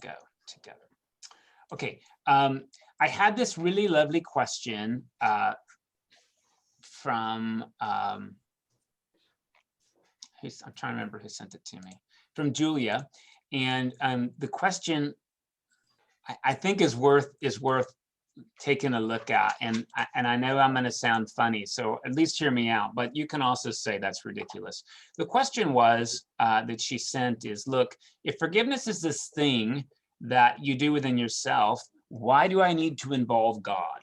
go together. Okay, I had this really lovely question from, I'm trying to remember who sent it to me, from Julia. And the question I think is worth taking a look at. And I know I'm going to sound funny, so at least hear me out, but you can also say that's ridiculous. The question was that she sent is, look, if forgiveness is this thing that you do within yourself, why do I need to involve God?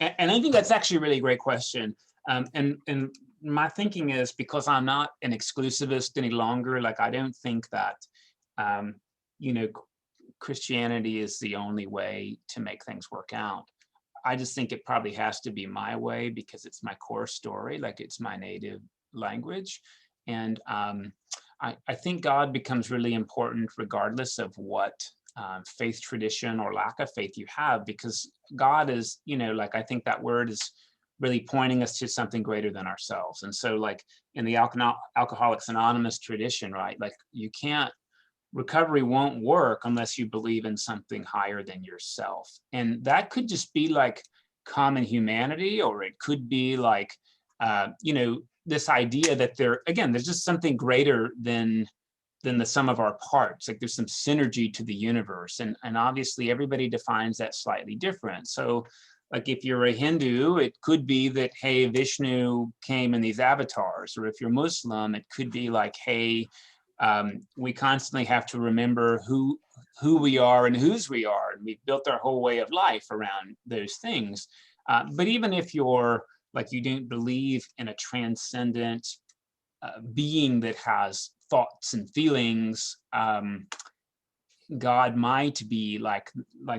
And I think that's actually a really great question. And my thinking is, because I'm not an exclusivist any longer, like I don't think that, you know, Christianity is the only way to make things work out. I just think it probably has to be my way because it's my core story, like it's my native language. And I think God becomes really important regardless of what faith tradition or lack of faith you have, because God is, you know, like I think that word is really pointing us to something greater than ourselves. And so like in the Alcoholics Anonymous tradition, right, like you can't, recovery won't work unless you believe in something higher than yourself. And that could just be like common humanity, or it could be like, you know, this idea that there's just something greater than the sum of our parts. Like there's some synergy to the universe. And obviously everybody defines that slightly different. So like if you're a Hindu, it could be that, hey, Vishnu came in these avatars. Or if you're Muslim, it could be like, hey, we constantly have to remember who we are and whose we are. And we've built our whole way of life around those things. But even if you're like, you don't believe in a transcendent being that has thoughts and feelings, God might be like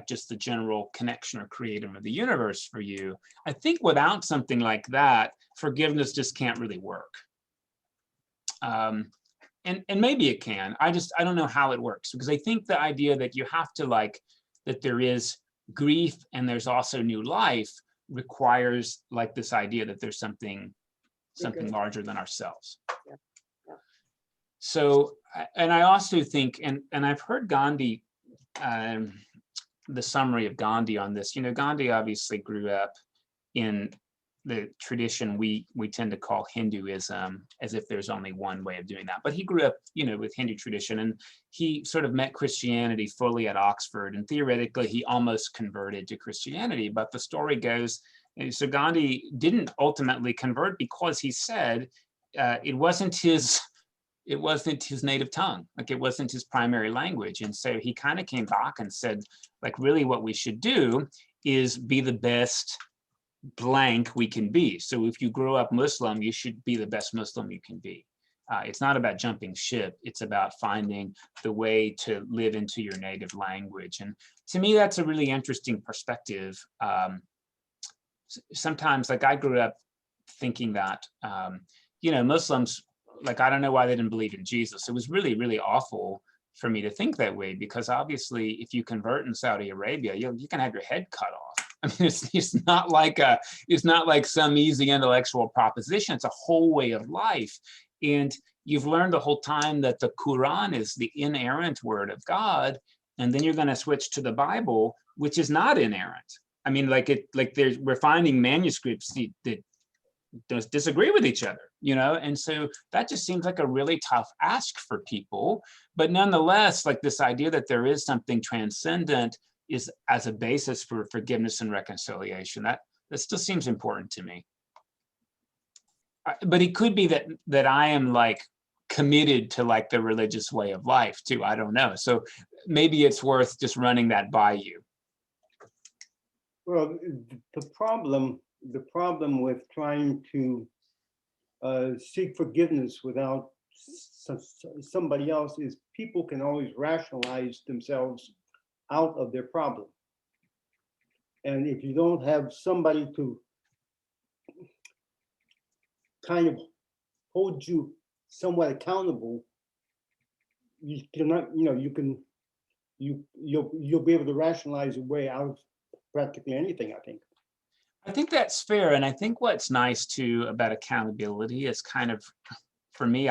just the general connection or creator of the universe for you. I think without something like that, forgiveness just can't really work. And maybe it can. I don't know how it works, because I think the idea that you have to like, that there is grief and there's also new life requires like this idea that there's something larger than ourselves. Yeah. Yeah. So, and I also think, and I've heard Gandhi, the summary of Gandhi on this, you know, Gandhi obviously grew up in the tradition we tend to call Hinduism, as if there's only one way of doing that. But he grew up, you know, with Hindu tradition, and he sort of met Christianity fully at Oxford, and theoretically he almost converted to Christianity. But the story goes, so Gandhi didn't ultimately convert because he said it wasn't his native tongue, like it wasn't his primary language. And so he kind of came back and said, like, really what we should do is be the best blank we can be. So if you grow up Muslim, you should be the best Muslim you can be. It's not about jumping ship. It's about finding the way to live into your native language. And to me, that's a really interesting perspective. Sometimes, like I grew up thinking that, you know, Muslims, like, I don't know why they didn't believe in Jesus. It was really, really awful for me to think that way, because obviously if you convert in Saudi Arabia, you can have your head cut off. I mean, it's not like some easy intellectual proposition. It's a whole way of life. And you've learned the whole time that the Quran is the inerrant word of God. And then you're going to switch to the Bible, which is not inerrant. I mean, we're finding manuscripts that disagree with each other, you know? And so that just seems like a really tough ask for people. But nonetheless, like this idea that there is something transcendent is as a basis for forgiveness and reconciliation. That still seems important to me. But it could be that I am like committed to like the religious way of life too. I don't know. So maybe it's worth just running that by you. Well, the problem with trying to seek forgiveness without somebody else is people can always rationalize themselves out of their problem. And if you don't have somebody to kind of hold you somewhat accountable, you cannot, you know, you'll be able to rationalize your way out of practically anything, I think. I think that's fair. And I think what's nice too about accountability is kind of, for me,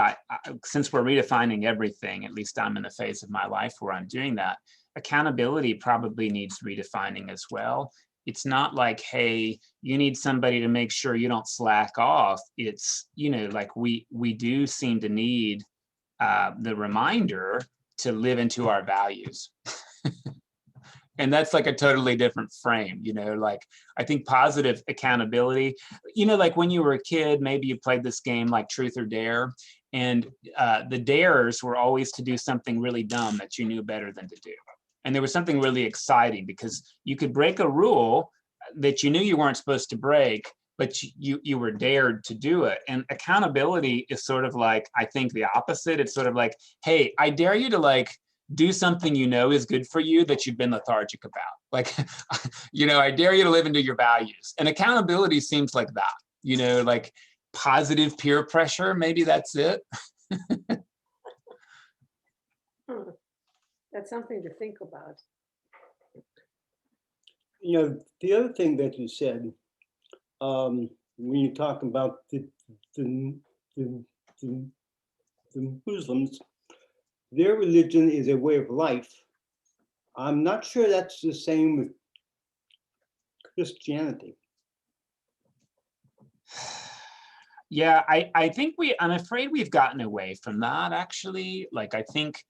since we're redefining everything, at least I'm in a phase of my life where I'm doing that, accountability probably needs redefining as well. It's not like, hey, you need somebody to make sure you don't slack off. It's, like we do seem to need the reminder to live into our values. And that's like a totally different frame, like I think positive accountability, like when you were a kid, maybe you played this game like Truth or Dare, and the dares were always to do something really dumb that you knew better than to do. And there was something really exciting because you could break a rule that you knew you weren't supposed to break, but you were dared to do it. And accountability is sort of like, I think the opposite. It's sort of like, hey, I dare you to like do something is good for you that you've been lethargic about. Like, I dare you to live into your values. And accountability seems like that, like positive peer pressure, maybe that's it. That's something to think about. The other thing that you said, when you talk about the Muslims, their religion is a way of life. I'm not sure that's the same with Christianity. Yeah, I think I'm afraid we've gotten away from that, actually. Like, I think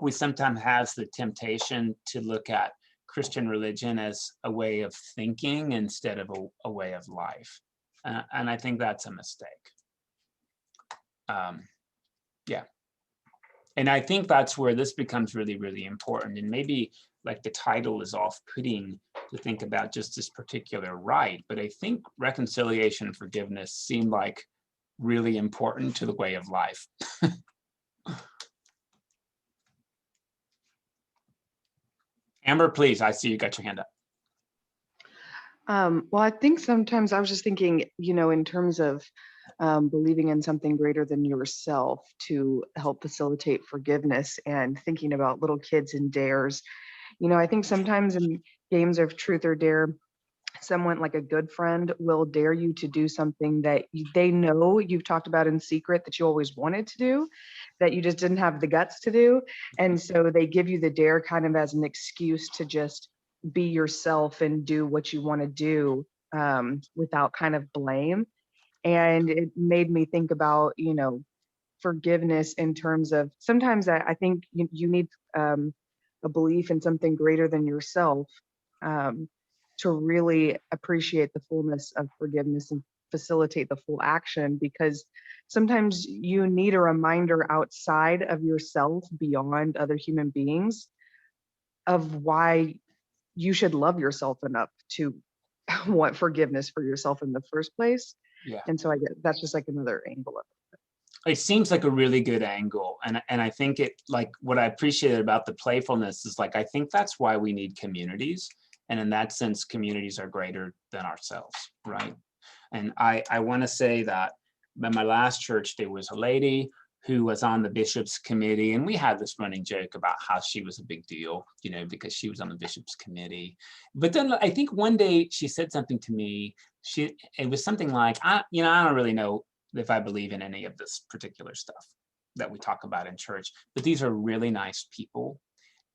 we sometimes have the temptation to look at Christian religion as a way of thinking instead of a way of life. And I think that's a mistake. Yeah. And I think that's where this becomes really, really important. And maybe like the title is off-putting to think about just this particular rite, but I think reconciliation and forgiveness seem like really important to the way of life. Amber, please, I see you got your hand up. Well, I think sometimes I was just thinking, in terms of believing in something greater than yourself to help facilitate forgiveness, and thinking about little kids and dares. I think sometimes in games of truth or dare, someone like a good friend will dare you to do something that they know you've talked about in secret that you always wanted to do, that you just didn't have the guts to do. And so they give you the dare kind of as an excuse to just be yourself and do what you want to do without kind of blame. And it made me think about, forgiveness in terms of sometimes I think you need a belief in something greater than yourself to really appreciate the fullness of forgiveness and facilitate the full action, because sometimes you need a reminder outside of yourself, beyond other human beings, of why you should love yourself enough to want forgiveness for yourself in the first place. Yeah. And so I get that's just like another angle of it. It seems like a really good angle. And I think it, like, what I appreciated about the playfulness is like, I think that's why we need communities. And in that sense, communities are greater than ourselves, right? And I want to say that at my last church, there was a lady who was on the bishop's committee, and we had this running joke about how she was a big deal, because she was on the bishop's committee. But then I think one day she said something to me. It was something like, I don't really know if I believe in any of this particular stuff that we talk about in church, but these are really nice people,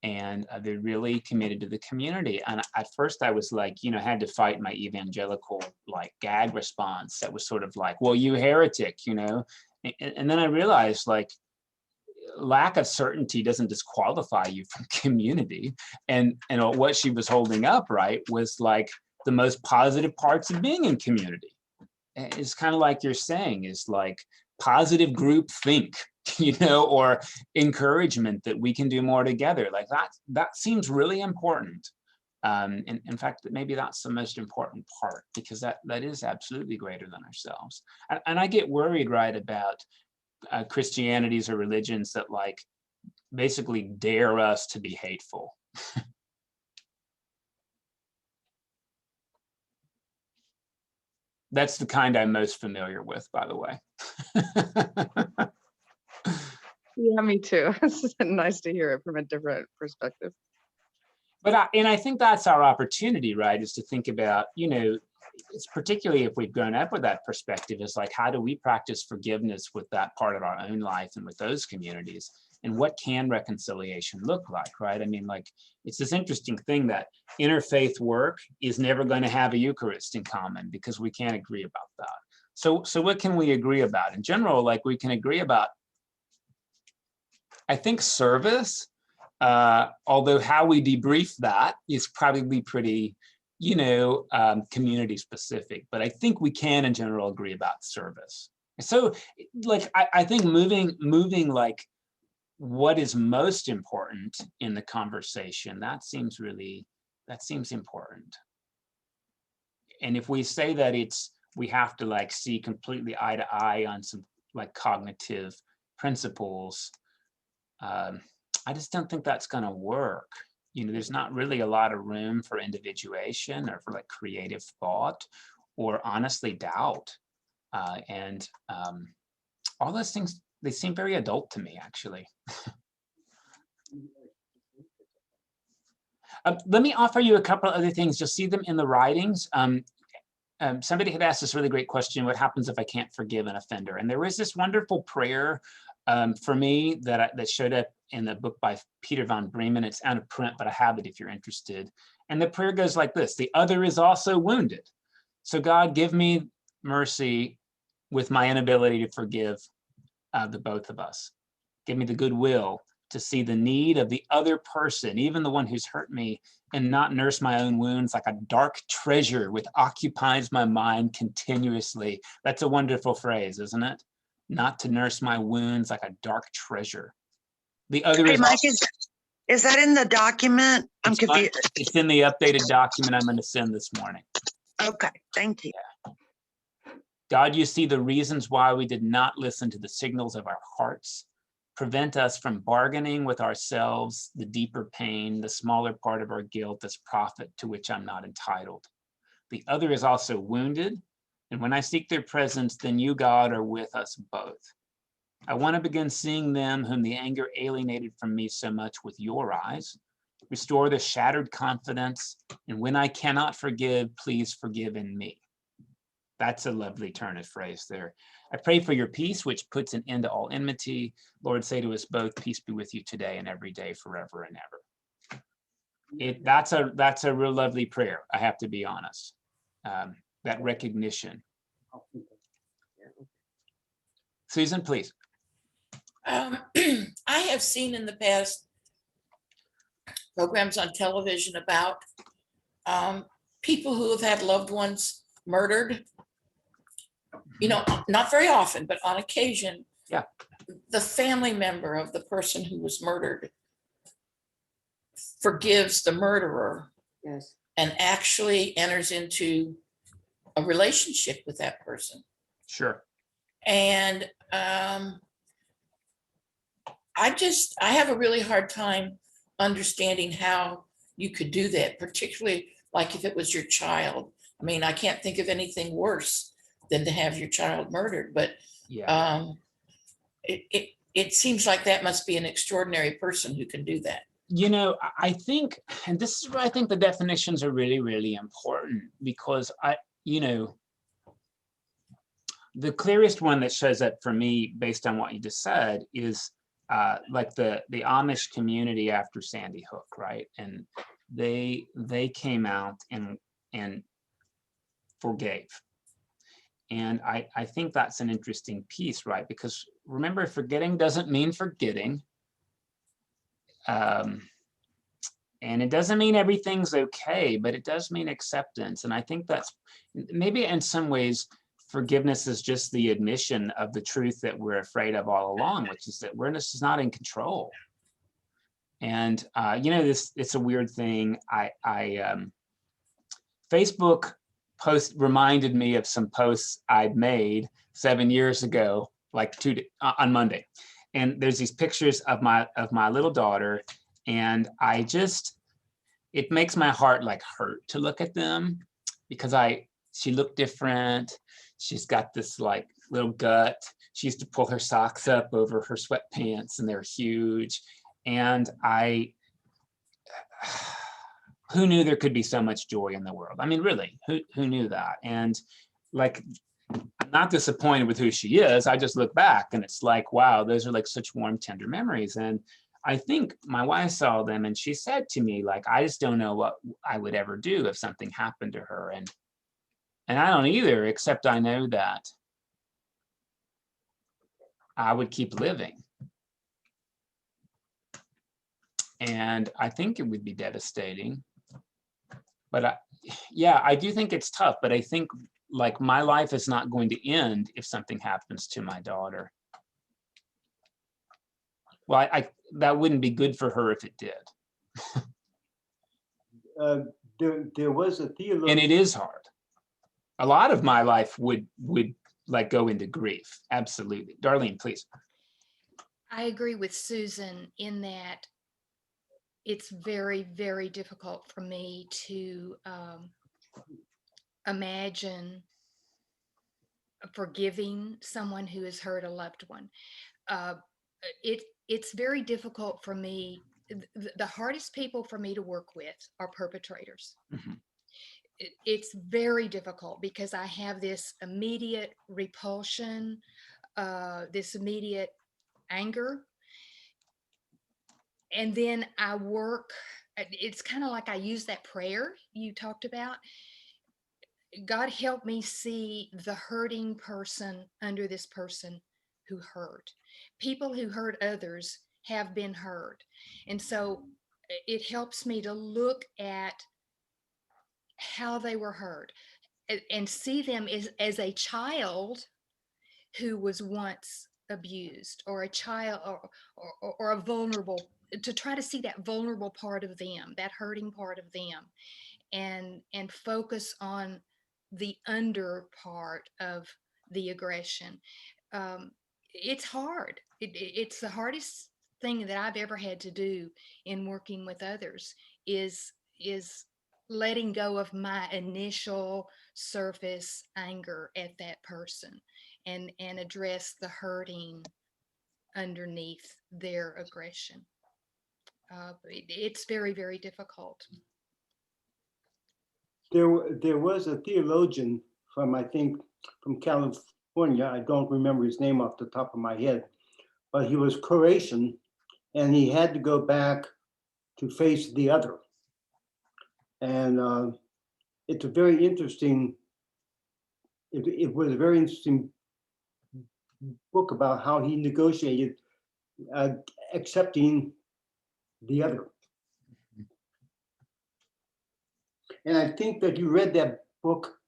and they're really committed to the community. And at first I was like, had to fight my evangelical like gag response that was sort of like, well, you heretic, and then I realized, like, lack of certainty doesn't disqualify you from community. And what she was holding up, right, was like the most positive parts of being in community. It's kind of like you're saying, is like positive group think, or encouragement that we can do more together. Like that seems really important. And in fact, maybe that's the most important part, because that is absolutely greater than ourselves. And I get worried, right, about Christianities or religions that like basically dare us to be hateful. That's the kind I'm most familiar with, by the way. Yeah, me too. It's nice to hear it from a different perspective. But I think that's our opportunity, right? Is to think about, it's particularly if we've grown up with that perspective, is like, how do we practice forgiveness with that part of our own life and with those communities? And what can reconciliation look like, right? I mean, like, it's this interesting thing that interfaith work is never going to have a Eucharist in common because we can't agree about that. So what can we agree about? In general, like, we can agree about, I think, service, although how we debrief that is probably pretty, community specific, but I think we can in general agree about service. So like, I think moving like what is most important in the conversation, that seems important. And if we say that we have to like see completely eye to eye on some like cognitive principles, I just don't think that's going to work. There's not really a lot of room for individuation or for like creative thought or honestly doubt. And all those things, they seem very adult to me, actually. Let me offer you a couple of other things. You'll see them in the writings. Somebody had asked this really great question: what happens if I can't forgive an offender? And there was this wonderful prayer for me that showed up in the book by Peter von Bremen. It's out of print, but I have it if you're interested. And the prayer goes like this: the other is also wounded. So God, give me mercy with my inability to forgive the both of us. Give me the goodwill to see the need of the other person, even the one who's hurt me, and not nurse my own wounds like a dark treasure which occupies my mind continuously. That's a wonderful phrase, isn't it? Not to nurse my wounds like a dark treasure. The other Hey, is Mike, is that in the document? I'm confused. It's in the updated document I'm going to send this morning. Okay, thank you. God, you see the reasons why we did not listen to the signals of our hearts. Prevent us from bargaining with ourselves, the deeper pain, the smaller part of our guilt as profit to which I'm not entitled. The other is also wounded, and when I seek their presence, then you, God, are with us both. I want to begin seeing them whom the anger alienated from me so much with your eyes. Restore the shattered confidence, and when I cannot forgive, please forgive in me. That's a lovely turn of phrase there. I pray for your peace, which puts an end to all enmity. Lord, say to us both, peace be with you today and every day, forever and ever. That's a real lovely prayer, I have to be honest. That recognition. Susan, please. I have seen in the past programs on television about people who have had loved ones murdered. Not very often, but on occasion, yeah, the family member of the person who was murdered forgives the murderer, yes, and actually enters into a relationship with that person. Sure. And I have a really hard time understanding how you could do that, particularly like if it was your child. I mean, I can't think of anything worse than to have your child murdered, but yeah. It seems like that must be an extraordinary person who can do that. I think, and this is where I think the definitions are really, really important, because the clearest one that shows up for me based on what you just said is like the Amish community after Sandy Hook, right? And they came out and forgave. And I think that's an interesting piece, right? Because remember, forgetting doesn't mean forgetting. And it doesn't mean everything's okay, but it does mean acceptance. And I think that's maybe in some ways, forgiveness is just the admission of the truth that we're afraid of all along, which is that we're just not in control. And it's a weird thing. Facebook post reminded me of some posts I'd made 7 years ago, like on Monday. And there's these pictures of my little daughter, and it makes my heart like hurt to look at them, because she looked different. She's got this like little gut. She used to pull her socks up over her sweatpants, and they're huge. And who knew there could be so much joy in the world? I mean, really, who knew that? And like, I'm not disappointed with who she is. I just look back and it's like, wow, those are like such warm, tender memories. And I think my wife saw them and she said to me, like, I just don't know what I would ever do if something happened to her. And I don't either, except I know that I would keep living. And I think it would be devastating. But yeah, I do think it's tough, but I think like my life is not going to end if something happens to my daughter. Well, that wouldn't be good for her if it did. There was a theologian. And it is hard. A lot of my life would like go into grief. Absolutely. Darlene, please. I agree with Susan in that it's very, very difficult for me to imagine forgiving someone who has hurt a loved one. It's very difficult for me. The hardest people for me to work with are perpetrators. Mhm. It's very difficult because I have this immediate repulsion, this immediate anger. And then I work, it's kind of like I use that prayer you talked about. God help me see the hurting person under this person who hurt. People who hurt others have been hurt. And so it helps me to look at how they were hurt and see them as a child who was once abused, or a child or a vulnerable, to try to see that vulnerable part of them, that hurting part of them, and focus on the under part of the aggression. It's hard. It's the hardest thing that I've ever had to do in working with others is letting go of my initial surface anger at that person and address the hurting underneath their aggression. It's very, very difficult. There was a theologian from, I think, from California. I don't remember his name off the top of my head, but he was Croatian, and he had to go back to face the other. And it's a very interesting. It was a very interesting book about how he negotiated accepting the other. And I think that you read that book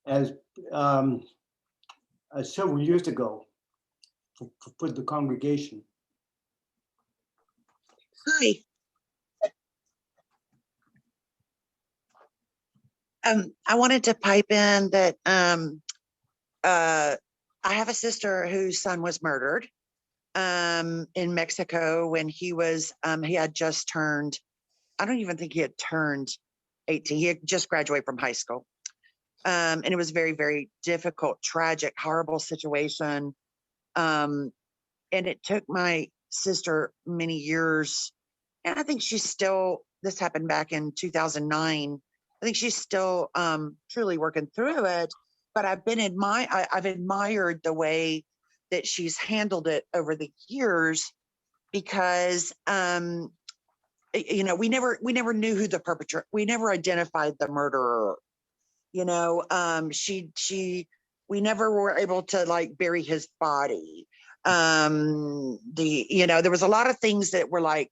as several years ago for the congregation. Hi. I wanted to pipe in that I have a sister whose son was murdered in Mexico when he was, he had just turned, I don't even think he had turned 18. He had just graduated from high school. And it was very, very difficult, tragic, horrible situation. And it took my sister many years. And I think she's still, this happened back in 2009. I think she's still truly working through it. But I've admired the way that she's handled it over the years, because you know, we never knew who the perpetrator, we never identified the murderer. You know, we never were able to like bury his body. You know, there was a lot of things that were like,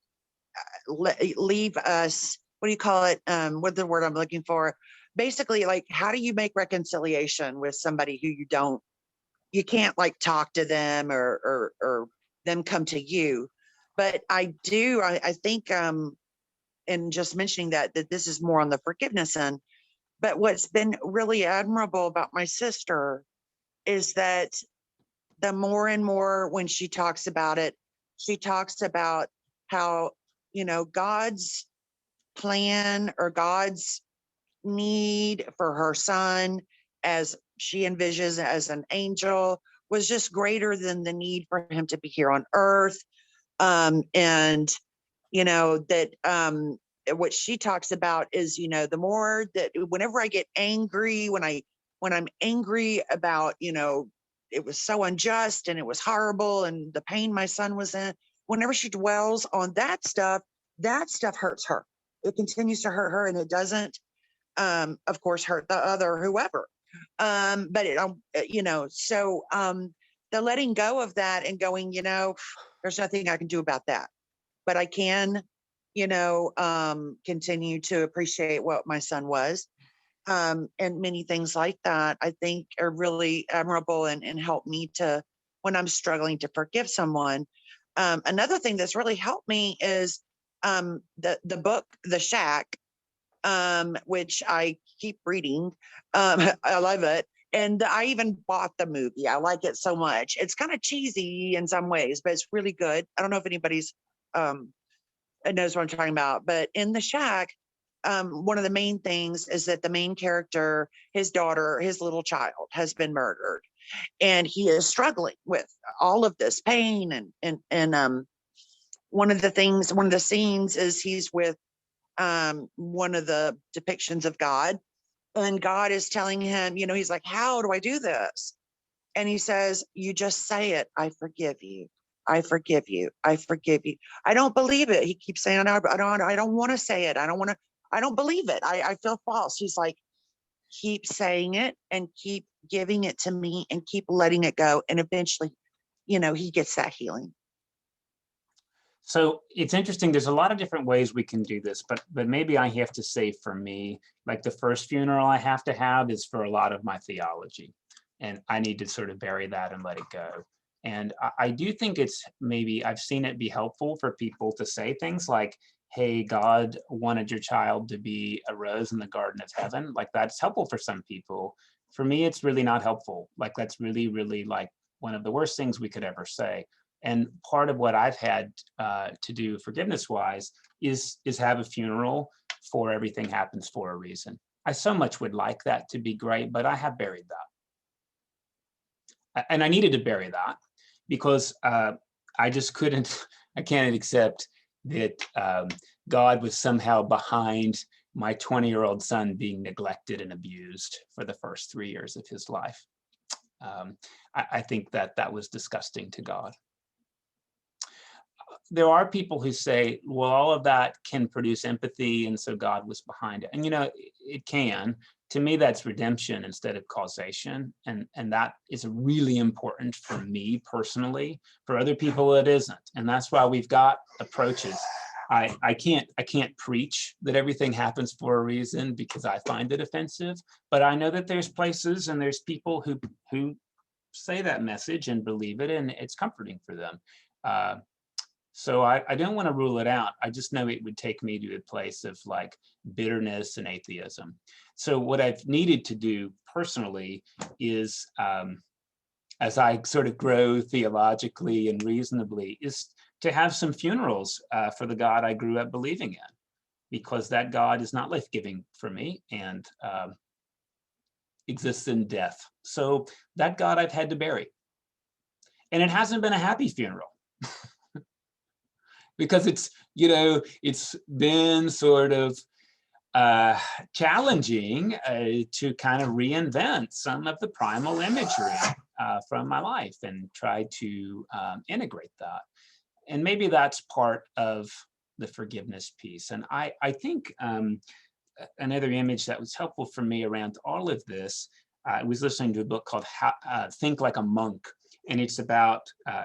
leave us, what do you call it? What's the word I'm looking for? Basically, like, how do you make reconciliation with somebody who you can't like talk to them or them come to you? But I think, and just mentioning that this is more on the forgiveness end, but what's been really admirable about my sister is that the more and more when she talks about it, she talks about how, you know, God's plan or God's need for her son, as she envisions as an angel, was just greater than the need for him to be here on earth. And, you know, that what she talks about is, the more that whenever I get angry, when I'm angry about, it was so unjust and it was horrible and the pain my son was in, whenever she dwells on that stuff hurts her. It continues to hurt her, and it doesn't, of course, hurt the other whoever. But so the letting go of that and going, there's nothing I can do about that, but I can, continue to appreciate what my son was. And many things like that, I think, are really admirable and help me to, when I'm struggling to forgive someone. Another thing that's really helped me is the book, The Shack, which I keep reading. I love it. And I even bought the movie. I like it so much. It's kind of cheesy in some ways, but it's really good. I don't know if anybody's knows what I'm talking about, but in The Shack, one of the main things is that the main character, his daughter, his little child, has been murdered, and he is struggling with all of this pain. And one of the scenes is he's with one of the depictions of God, and God is telling him, he's like, how do I do this? And he says, you just say it. I forgive you. I forgive you. I forgive you. I don't believe it. He keeps saying, I don't want to say it. I don't believe it. I feel false. He's like, keep saying it and keep giving it to me and keep letting it go. And eventually, he gets that healing. So it's interesting. There's a lot of different ways we can do this, but maybe I have to say, for me, like, the first funeral I have to have is for a lot of my theology, and I need to sort of bury that and let it go. And I do think it's, maybe I've seen it be helpful for people to say things like, hey, God wanted your child to be a rose in the Garden of Heaven. Like, that's helpful for some people. For me, it's really not helpful. Like, that's really, really, like, one of the worst things we could ever say. And part of what I've had to do forgiveness-wise is have a funeral for everything happens for a reason. I so much would like that to be great, but I have buried that. And I needed to bury that because I just I can't accept that God was somehow behind my 20-year-old son being neglected and abused for the first 3 years of his life. I think that was disgusting to God. There are people who say, well, all of that can produce empathy, and so God was behind it. And, it can. To me, that's redemption instead of causation. And that is really important for me personally. For other people, it isn't. And that's why we've got approaches. I can't preach that everything happens for a reason because I find it offensive, but I know that there's places and there's people who say that message and believe it, and it's comforting for them. So I don't want to rule it out. I just know it would take me to a place of like bitterness and atheism. So what I've needed to do personally is, as I sort of grow theologically and reasonably, is to have some funerals for the God I grew up believing in, because that God is not life-giving for me and exists in death. So that God I've had to bury. And it hasn't been a happy funeral. Because it's been sort of challenging to kind of reinvent some of the primal imagery from my life and try to integrate that. And maybe that's part of the forgiveness piece. And I think another image that was helpful for me around all of this, I was listening to a book called Think Like a Monk. And it's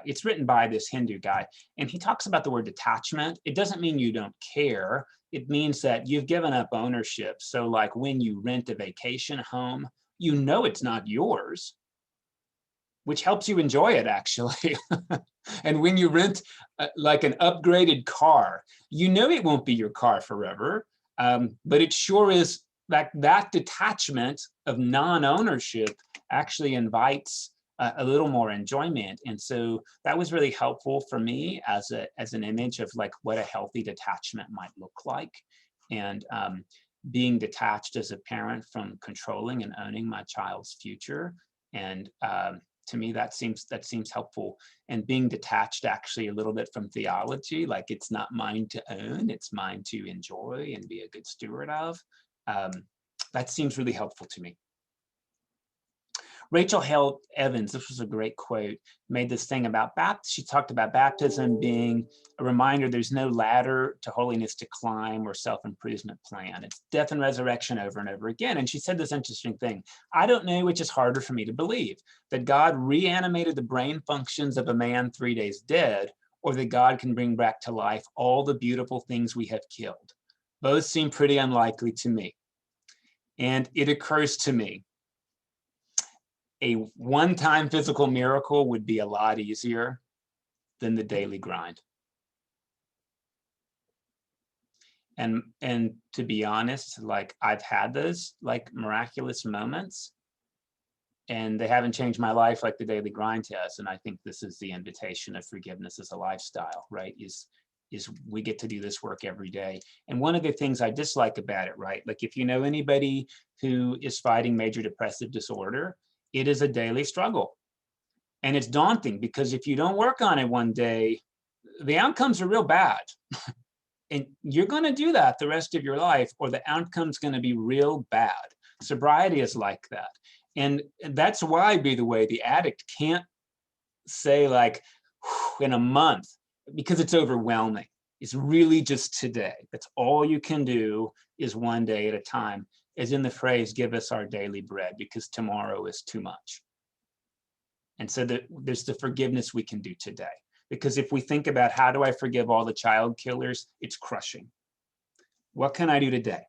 it's written by this Hindu guy. And he talks about the word detachment. It doesn't mean you don't care. It means that you've given up ownership. So like when you rent a vacation home, it's not yours, which helps you enjoy it, actually. And when you rent like an upgraded car, it won't be your car forever. But it sure is that detachment of non-ownership actually invites a little more enjoyment. And so that was really helpful for me as an image of like what a healthy detachment might look like. And being detached as a parent from controlling and owning my child's future, and To me, that seems helpful. And being detached actually a little bit from theology, like it's not mine to own, it's mine to enjoy and be a good steward of. That seems really helpful to me. Rachel Held Evans, this was a great quote, made this thing about she talked about baptism being a reminder there's no ladder to holiness to climb or self-improvement plan. It's death and resurrection over and over again. And she said this interesting thing. I don't know which is harder for me to believe, that God reanimated the brain functions of a man 3 days dead, or that God can bring back to life all the beautiful things we have killed. Both seem pretty unlikely to me. And it occurs to me, a one-time physical miracle would be a lot easier than the daily grind. And to be honest, like I've had those like miraculous moments, and they haven't changed my life like the daily grind has. And I think this is the invitation of forgiveness as a lifestyle, right? Is we get to do this work every day. And one of the things I dislike about it, right? Like if you know anybody who is fighting major depressive disorder, it is a daily struggle. And it's daunting because if you don't work on it one day, the outcomes are real bad. And you're going to do that the rest of your life, or the outcome's going to be real bad. Sobriety is like that. And that's why, by the way, the addict can't say like in a month, because it's overwhelming. It's really just today. That's all you can do, is one day at a time. As in the phrase, give us our daily bread, because tomorrow is too much. And so there's the forgiveness we can do today. Because if we think about how do I forgive all the child killers, it's crushing. What can I do today?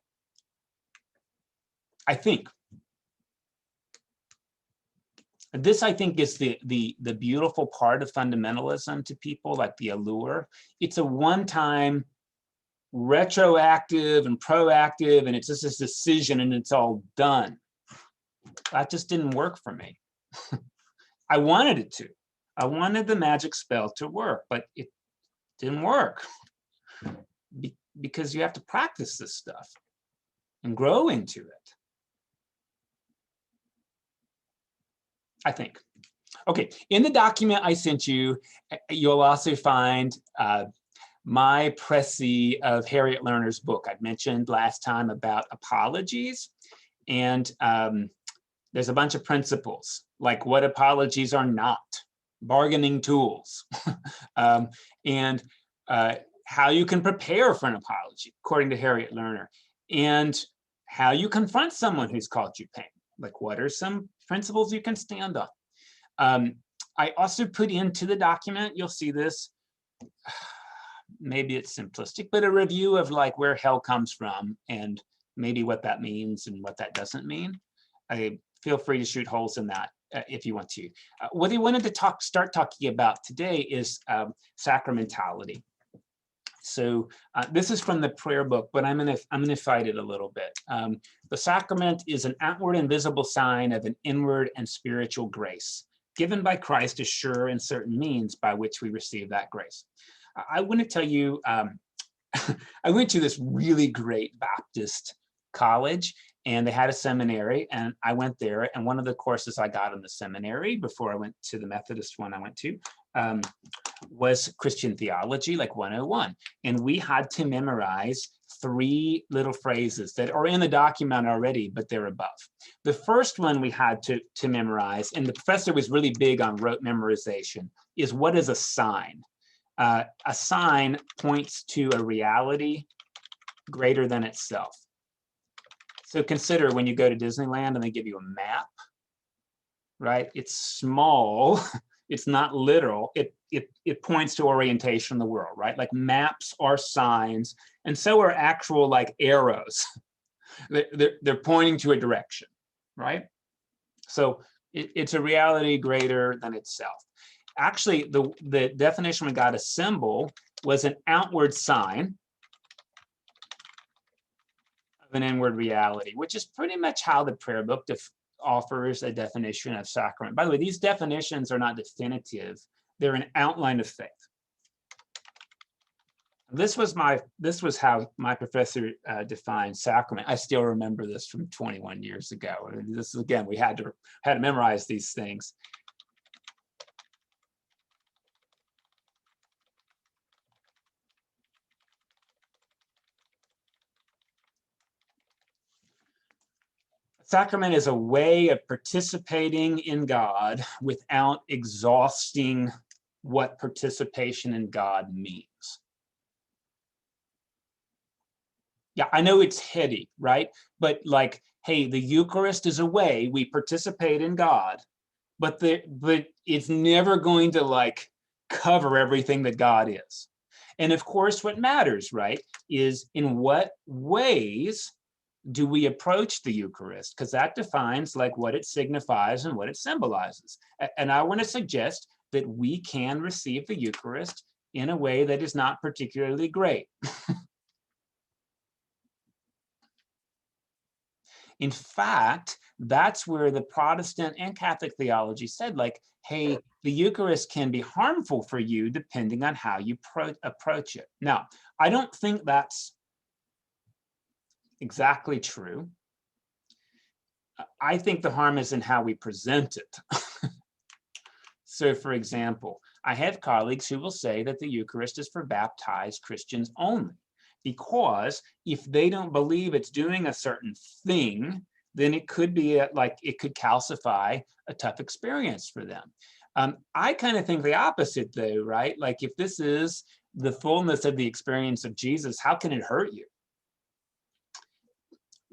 I think. This, I think, is the beautiful part of fundamentalism to people, like the allure. It's a one-time, retroactive and proactive, and it's just this decision and it's all done. That just didn't work for me. I wanted it to. I wanted the magic spell to work, but it didn't work because you have to practice this stuff and grow into it, I think. Okay, in the document I sent you, you'll also find my précis of Harriet Lerner's book. I mentioned last time about apologies, and there's a bunch of principles, like what apologies are not, bargaining tools, and how you can prepare for an apology, according to Harriet Lerner, and how you confront someone who's caused you pain. Like, what are some principles you can stand on? I also put into the document, you'll see this, maybe it's simplistic, but a review of like where hell comes from and maybe what that means and what that doesn't mean. Feel free to shoot holes in that if you want to. What I wanted to start talking about today is sacramentality. So this is from the prayer book, but I'm gonna fight it a little bit. The sacrament is an outward and visible sign of an inward and spiritual grace given by Christ as sure and certain means by which we receive that grace. I want to tell you, I went to this really great Baptist college, and they had a seminary, and I went there, and one of the courses I got in the seminary before I went to the Methodist one I went to was Christian theology, like 101. And we had to memorize 3 little phrases that are in the document already, but they're above. The first one we had to memorize, and the professor was really big on rote memorization, is what is a sign? A sign points to a reality greater than itself. So consider when you go to Disneyland and they give you a map, right? It's small, it's not literal. It points to orientation in the world, right? Like maps are signs, and so are actual like arrows. They're pointing to a direction, right? So it's a reality greater than itself. Actually, the definition we got, a symbol, was an outward sign of an inward reality, which is pretty much how the prayer book offers a definition of sacrament. By the way, these definitions are not definitive. They're an outline of faith. This was how my professor defined sacrament. I still remember this from 21 years ago. This is, again, we had to memorize these things. Sacrament is a way of participating in God without exhausting what participation in God means. Yeah, I know it's heady, right? But like, hey, the Eucharist is a way we participate in God, but it's never going to like cover everything that God is. And of course, what matters, right, is in what ways do we approach the Eucharist? Because that defines like what it signifies and what it symbolizes. And I want to suggest that we can receive the Eucharist in a way that is not particularly great. In fact, that's where the Protestant and Catholic theology said, like, hey, the Eucharist can be harmful for you depending on how you approach it. Now, I don't think that's exactly true. I think the harm is in how we present it. So, for example, I have colleagues who will say that the Eucharist is for baptized Christians only, because if they don't believe it's doing a certain thing, then it could be like it could calcify a tough experience for them. I kind of think the opposite, though, right? Like, if this is the fullness of the experience of Jesus, how can it hurt you?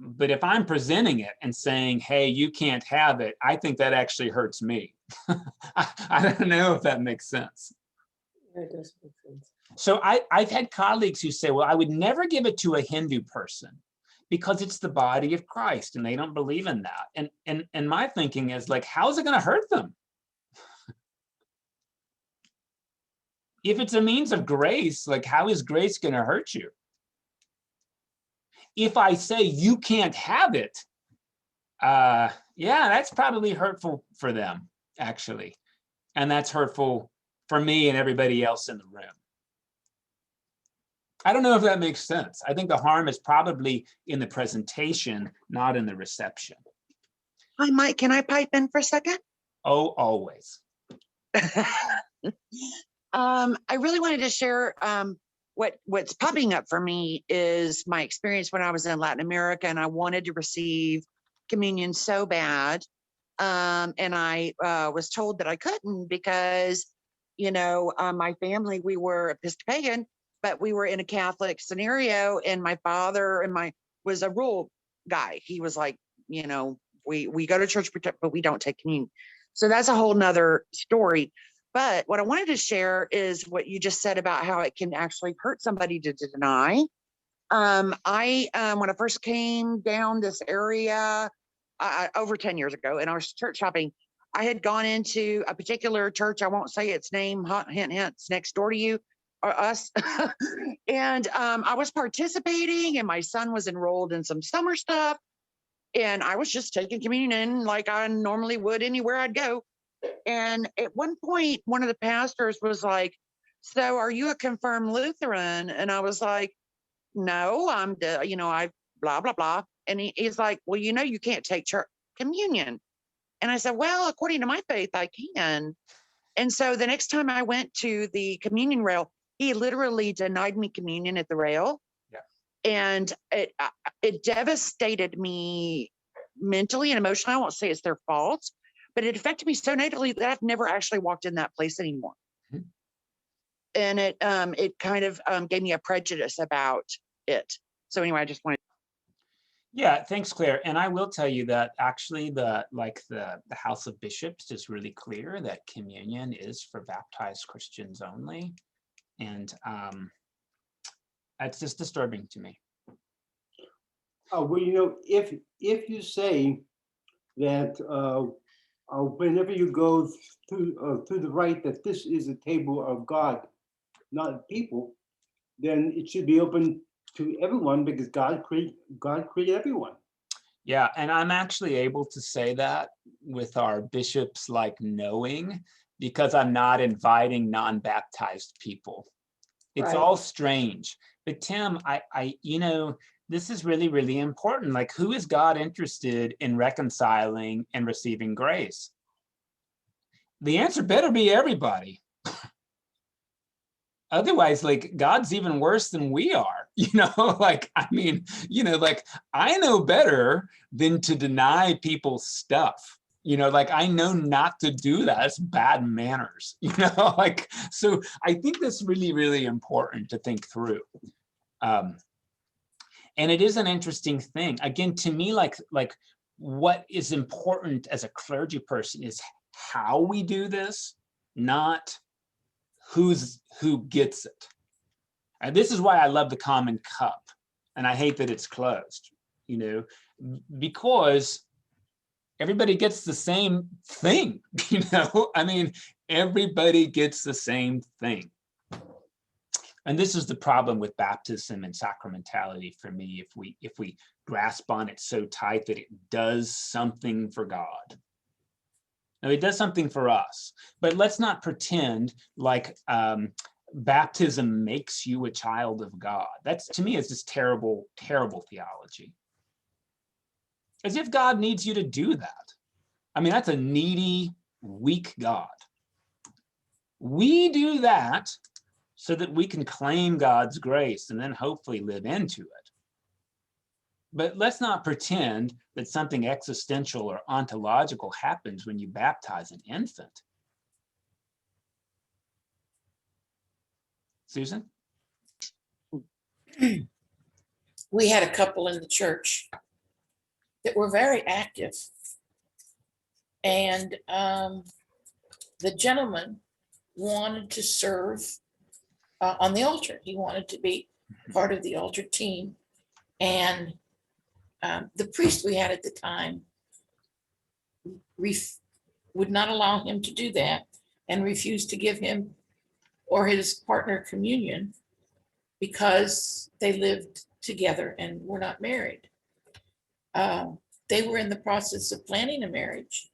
But if I'm presenting it and saying, hey, you can't have it, I think that actually hurts me. I don't know if that makes sense. Yeah, it does make sense. So I've had colleagues who say, well, I would never give it to a Hindu person because it's the body of Christ and they don't believe in that. And my thinking is like, how's it going to hurt them? If it's a means of grace, like how is grace going to hurt you? If I say you can't have it, yeah, that's probably hurtful for them, actually. And that's hurtful for me and everybody else in the room. I don't know if that makes sense. I think the harm is probably in the presentation, not in the reception. Hi, Mike, can I pipe in for a second? Oh, always. I really wanted to share what's popping up for me is my experience when I was in Latin America and I wanted to receive communion so bad. And I was told that I couldn't because, my family, we were Episcopalian, but we were in a Catholic scenario and my father was a rural guy. He was like, we go to church, but we don't take communion. So that's a whole nother story. But what I wanted to share is what you just said about how it can actually hurt somebody to deny. When I first came down this area over 10 years ago, and I was church shopping, I had gone into a particular church. I won't say its name, hint, it's next door to you or us. And I was participating and my son was enrolled in some summer stuff. And I was just taking communion like I normally would anywhere I'd go. And at one point, one of the pastors was like, so are you a confirmed Lutheran? And I was like, no, I'm, I blah, blah, blah. And he's like, well, you can't take church communion. And I said, well, according to my faith, I can. And so the next time I went to the communion rail, he literally denied me communion at the rail. Yeah. And it devastated me mentally and emotionally. I won't say it's their fault, but it affected me so negatively that I've never actually walked in that place anymore. Mm-hmm. And it kind of gave me a prejudice about it. So anyway, I just wanted. Yeah, thanks, Claire. And I will tell you that actually the House of Bishops is really clear that communion is for baptized Christians only. And that's just disturbing to me. Well, if you say that whenever you go to the Rite that this is a table of God, not people, then it should be open to everyone because God created everyone. Yeah, and I'm actually able to say that with our bishops knowing, because I'm not inviting non-baptized people. It's Right. all strange. But Tim, I this is really, really important. Like, who is God interested in reconciling and receiving grace? The answer better be everybody. Otherwise, God's even worse than we are. Like, I mean, like, I know better than to deny people stuff. Like, I know not to do that. It's bad manners, like, so I think that's really, really important to think through. And it is an interesting thing. Again, to me, like what is important as a clergy person is how we do this, not who gets it. And this is why I love the common cup. And I hate that it's closed, because everybody gets the same thing, I mean, everybody gets the same thing. And this is the problem with baptism and sacramentality for me, if we grasp on it so tight that it does something for God. Now, it does something for us, but let's not pretend like baptism makes you a child of God. That's, to me, is just terrible, terrible theology. As if God needs you to do that. I mean, that's a needy, weak God. We do that so that we can claim God's grace and then hopefully live into it. But let's not pretend that something existential or ontological happens when you baptize an infant. Susan? We had a couple in the church that were very active. And the gentleman wanted to serve on the altar. He wanted to be part of the altar team. And the priest we had at the time would not allow him to do that and refused to give him or his partner communion because they lived together and were not married. They were in the process of planning a marriage,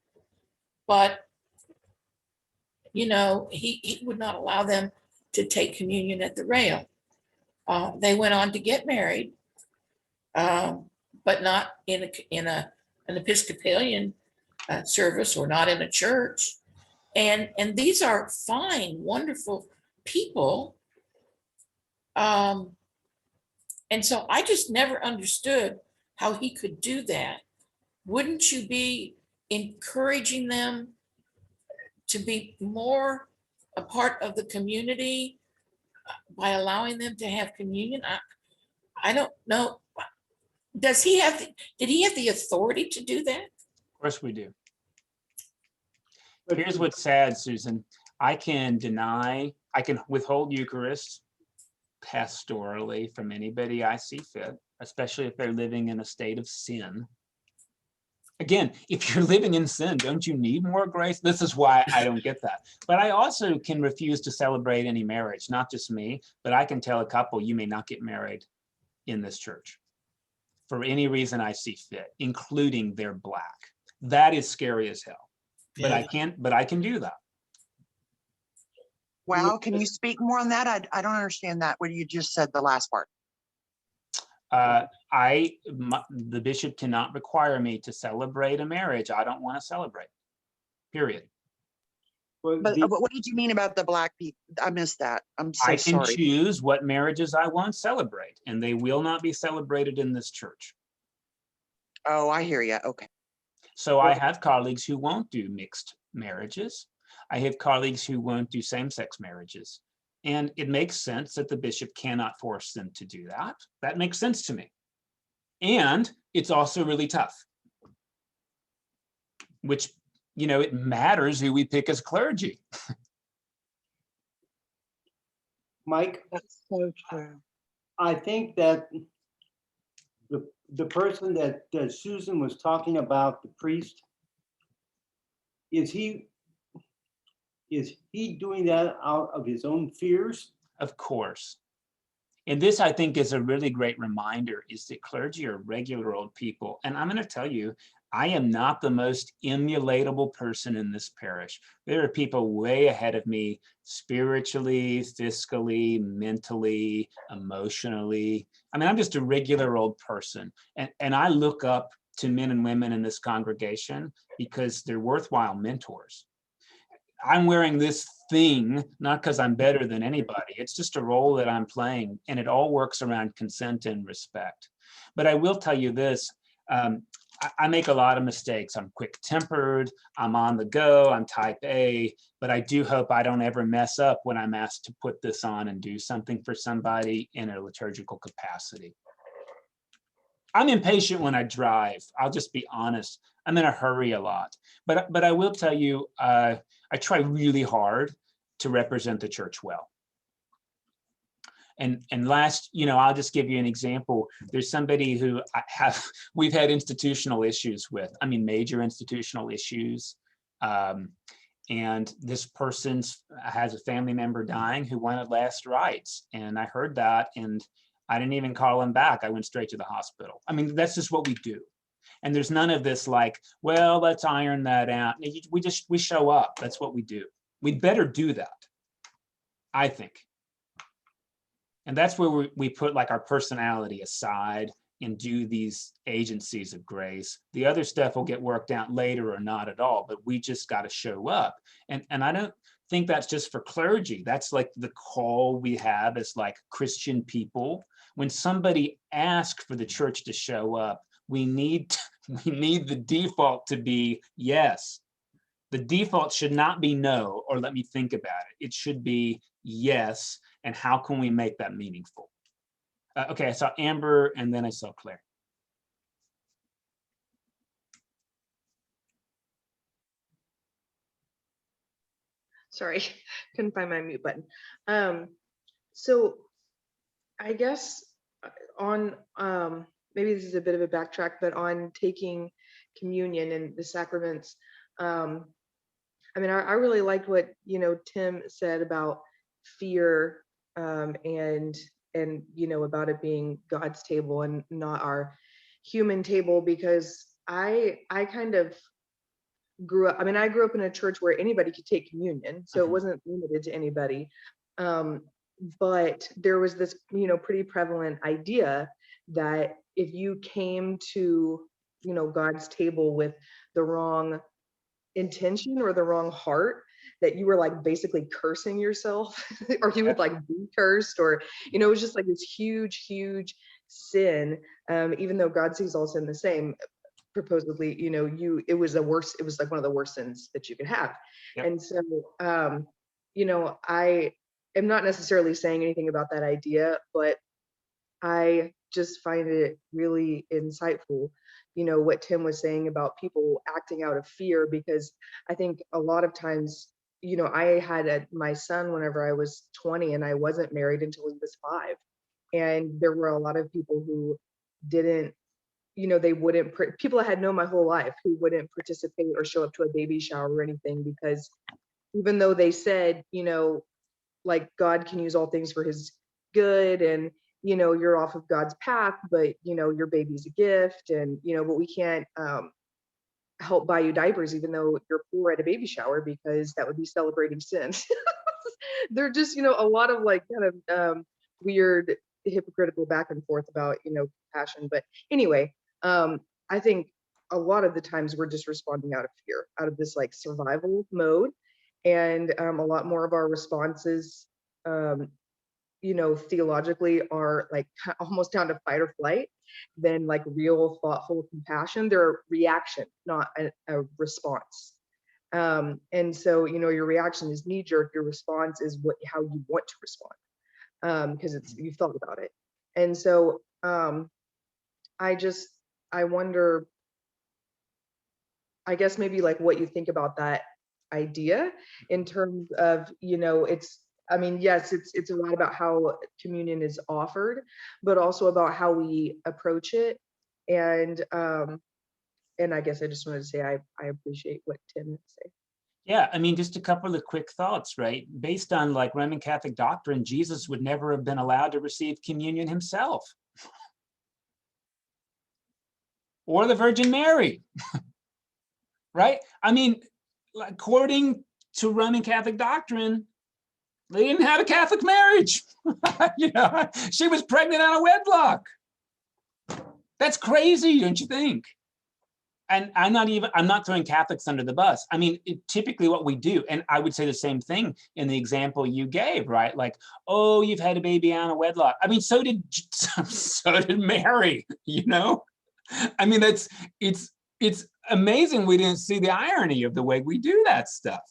but he would not allow them to take communion at the rail. They went on to get married, but not in an Episcopalian service or not in a church. And these are fine, wonderful people. And so I just never understood how he could do that. Wouldn't you be encouraging them to be more a part of the community by allowing them to have communion? I don't know. Did he have the authority to do that? Of course we do. Here's what's sad, Susan. I can withhold Eucharist pastorally from anybody I see fit, especially if they're living in a state of sin. Again, if you're living in sin, don't you need more grace? This is why I don't get that. But I also can refuse to celebrate any marriage, not just me, but I can tell a couple, you may not get married in this church for any reason I see fit, including they're Black. That is scary as hell. But Yeah. I can do that. Wow, can you speak more on that? I don't understand that, what you just said, the last part. The bishop cannot require me to celebrate a marriage I don't want to celebrate, period. Well, But what did you mean about the Black people? I missed that. I'm so I can sorry. choose what marriages I want to celebrate, and they will not be celebrated in this church. Oh, I hear you. Okay. So I have colleagues who won't do mixed marriages. I have colleagues who won't do same-sex marriages. And it makes sense that the bishop cannot force them to do that. That makes sense to me. And it's also really tough, which, it matters who we pick as clergy. Mike, That's so true. I think that the person that Susan was talking about, the priest, is he doing that out of his own fears? Of course. And this, I think, is a really great reminder, is that clergy are regular old people. And I'm going to tell you, I am not the most emulatable person in this parish. There are people way ahead of me, spiritually, fiscally, mentally, emotionally. I mean, I'm just a regular old person. And I look up to men and women in this congregation because they're worthwhile mentors. I'm wearing this thing, not because I'm better than anybody. It's just a role that I'm playing, and it all works around consent and respect. But I will tell you this, I make a lot of mistakes. I'm quick-tempered, I'm on the go, I'm type A, but I do hope I don't ever mess up when I'm asked to put this on and do something for somebody in a liturgical capacity. I'm impatient when I drive. I'll just be honest. I'm in a hurry a lot. But I will tell you, I try really hard to represent the church well. And last, I'll just give you an example. There's somebody who we've had institutional issues with, major institutional issues. And this person has a family member dying who wanted last rites. And I heard that, and I didn't even call him back. I went straight to the hospital. That's just what we do. And there's none of this like, well, let's iron that out. We show up. That's what we do. We'd better do that, I think. And that's where we put like our personality aside and do these agencies of grace. The other stuff will get worked out later or not at all, but we just got to show up. And I don't think that's just for clergy. That's like the call we have as like Christian people. When somebody asks for the church to show up, we need the default to be yes. The default should not be no, or let me think about it. It should be yes. And how can we make that meaningful? Okay, I saw Amber and then I saw Claire. Sorry, couldn't find my mute button. So I guess on, maybe this is a bit of a backtrack, but on taking communion and the sacraments, I really liked what, Tim said about fear, and about it being God's table and not our human table, because I kind of grew up, I grew up in a church where anybody could take communion, so it wasn't limited to anybody. But there was this, pretty prevalent idea that if you came to, God's table with the wrong intention or the wrong heart, that you were like basically cursing yourself or you would like be cursed, or it was just like this huge sin, even though God sees all sin the same, supposedly, it was like one of the worst sins that you could have. Yep. And so I am not necessarily saying anything about that idea, but I just find it really insightful, what Tim was saying about people acting out of fear, because I think a lot of times, I had my son whenever I was 20 and I wasn't married until he was 5. And there were a lot of people who didn't, people I had known my whole life who wouldn't participate or show up to a baby shower or anything, because even though they said, like God can use all things for his good, and you're off of God's path, but your baby's a gift, and but we can't help buy you diapers even though you're poor at a baby shower, because that would be celebrating sin. They're just a lot of like kind of weird hypocritical back and forth about compassion. But anyway, I think a lot of the times we're just responding out of fear, out of this like survival mode, and a lot more of our responses theologically are like almost down to fight or flight than like real thoughtful compassion. They're a reaction, not a response. And so your reaction is knee-jerk, your response is how you want to respond, because you've thought about it. And so I wonder, I guess maybe like what you think about that idea in terms of yes, it's a lot about how communion is offered, but also about how we approach it. And I guess I just wanted to say I appreciate what Tim said. Yeah, just a couple of quick thoughts, right? Based on like Roman Catholic doctrine, Jesus would never have been allowed to receive communion himself, or the Virgin Mary, right? According to Roman Catholic doctrine, they didn't have a Catholic marriage. She was pregnant out of wedlock. That's crazy, don't you think? and I'm not throwing Catholics under the bus. I mean, typically what we do, and I would say the same thing in the example you gave, right? Like, oh, you've had a baby out of wedlock. I mean, so did Mary, you know? I mean, it's amazing we didn't see the irony of the way we do that stuff.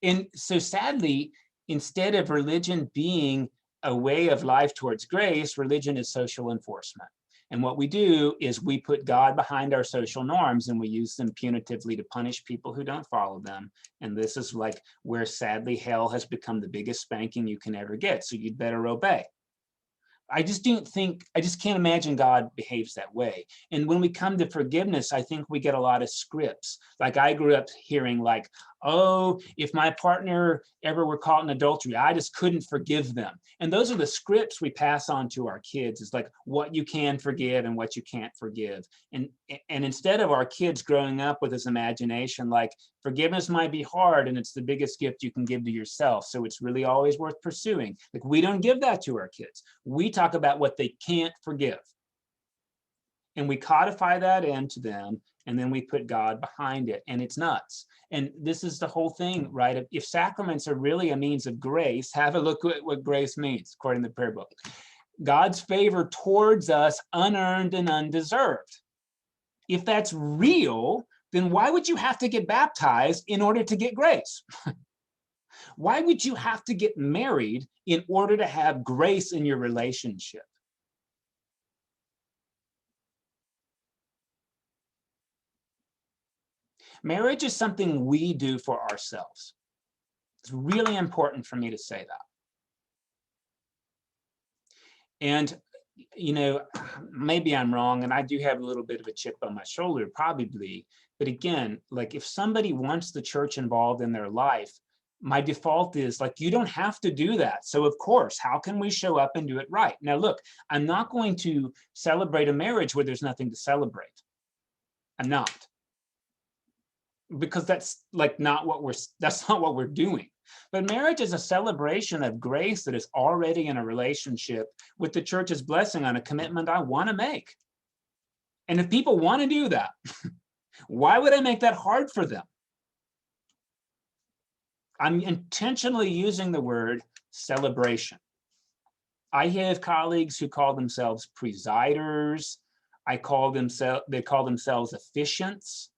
And so sadly, instead of religion being a way of life towards grace, religion is social enforcement. And what we do is we put God behind our social norms and we use them punitively to punish people who don't follow them. And this is like where sadly hell has become the biggest spanking you can ever get. So you'd better obey. I just can't imagine God behaves that way. And when we come to forgiveness, I think we get a lot of scripts. Like I grew up hearing like, oh, if my partner ever were caught in adultery, I just couldn't forgive them. And those are the scripts we pass on to our kids. It's like what you can forgive and what you can't forgive. And instead of our kids growing up with this imagination, like forgiveness might be hard and it's the biggest gift you can give to yourself. So it's really always worth pursuing. Like we don't give that to our kids. We talk about what they can't forgive. And we codify that into them, and then we put God behind it, and it's nuts. And this is the whole thing, right? If sacraments are really a means of grace, have a look at what grace means, according to the prayer book. God's favor towards us, unearned and undeserved. If that's real, then why would you have to get baptized in order to get grace? Why would you have to get married in order to have grace in your relationship? Marriage is something we do for ourselves. It's really important for me to say that. And, you know, maybe I'm wrong, and I do have a little bit of a chip on my shoulder, probably. But again, like if somebody wants the church involved in their life, my default is like, you don't have to do that. So of course, how can we show up and do it right? Now, look, I'm not going to celebrate a marriage where there's nothing to celebrate. I'm not. Because that's like that's not what we're doing. But marriage is a celebration of grace that is already in a relationship with the church's blessing on a commitment I want to make. And if people want to do that, why would I make that hard for them? I'm intentionally using the word celebration. I have colleagues who call themselves presiders. They call themselves officiants.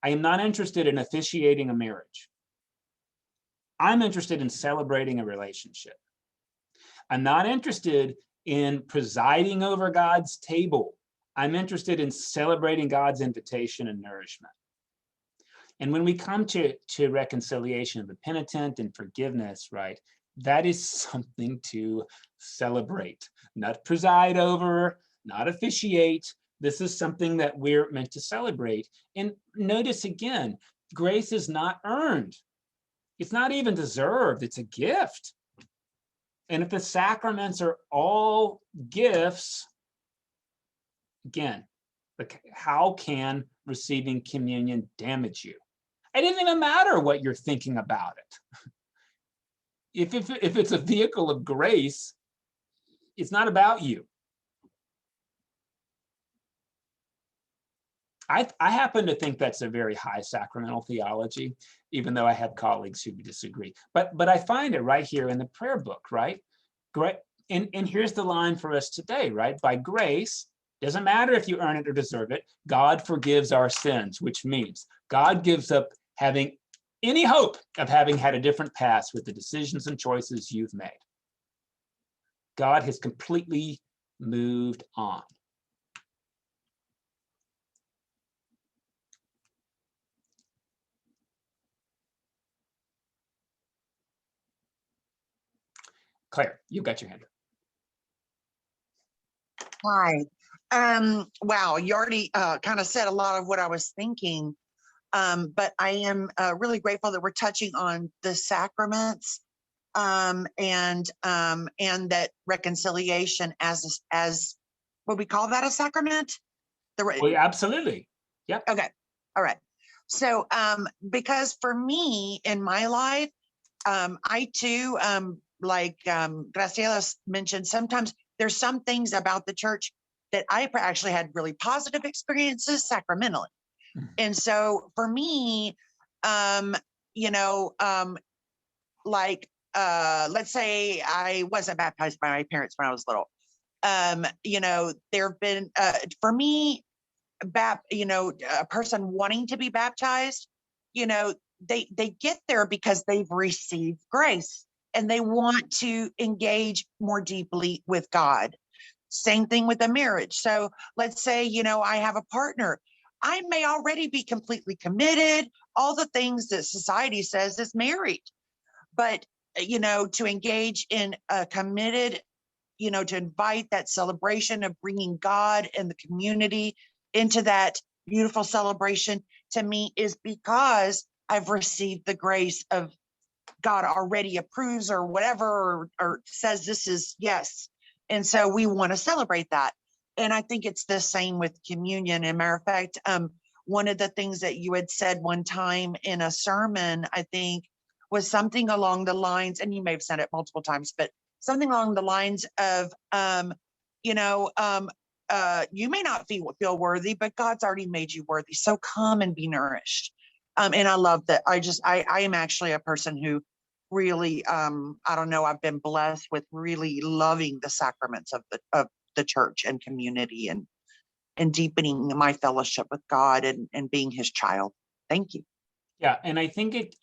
I am not interested in officiating a marriage. I'm interested in celebrating a relationship. I'm not interested in presiding over God's table. I'm interested in celebrating God's invitation and nourishment. And when we come to reconciliation of the penitent and forgiveness, right, that is something to celebrate, not preside over, not officiate. This is something that we're meant to celebrate. And notice again, grace is not earned. It's not even deserved. It's a gift. And if the sacraments are all gifts, again, how can receiving communion damage you? It doesn't even matter what you're thinking about it. If it's a vehicle of grace, it's not about you. I happen to think that's a very high sacramental theology, even though I have colleagues who disagree. But I find it right here in the prayer book, right? Great. And here's the line for us today, right? By grace, doesn't matter if you earn it or deserve it, God forgives our sins, which means God gives up having any hope of having had a different past with the decisions and choices you've made. God has completely moved on. Claire, you've got your hand up. Hi. Wow, you already kind of said a lot of what I was thinking. But I am really grateful that we're touching on the sacraments and that reconciliation as what we call that, a sacrament? Well, absolutely. Yep. Okay. All right. So because for me in my life, I too, like Graciela mentioned, sometimes there's some things about the church that I actually had really positive experiences sacramentally. And so for me, you know, let's say I wasn't baptized by my parents when I was little. You know, there have been, for me, you know, a person wanting to be baptized, you know, they get there because they've received grace and they want to engage more deeply with God. Same thing with a marriage. So let's say, you know, I have a partner. I may already be completely committed, all the things that society says is married. But, you know, to engage in a committed, you know, to invite that celebration of bringing God and the community into that beautiful celebration, to me, is because I've received the grace of God already approves or whatever, or says this is yes. And so we want to celebrate that. And I think it's the same with communion. As a matter of fact, one of the things that you had said one time in a sermon, I think, was something along the lines, and you may have said it multiple times, but something along the lines of, you know, you may not feel worthy, but God's already made you worthy. So come and be nourished. And I love that. I am actually a person who really, I don't know, I've been blessed with really loving the sacraments of the church and community, and deepening my fellowship with God and being his child. Thank you. Yeah, and I think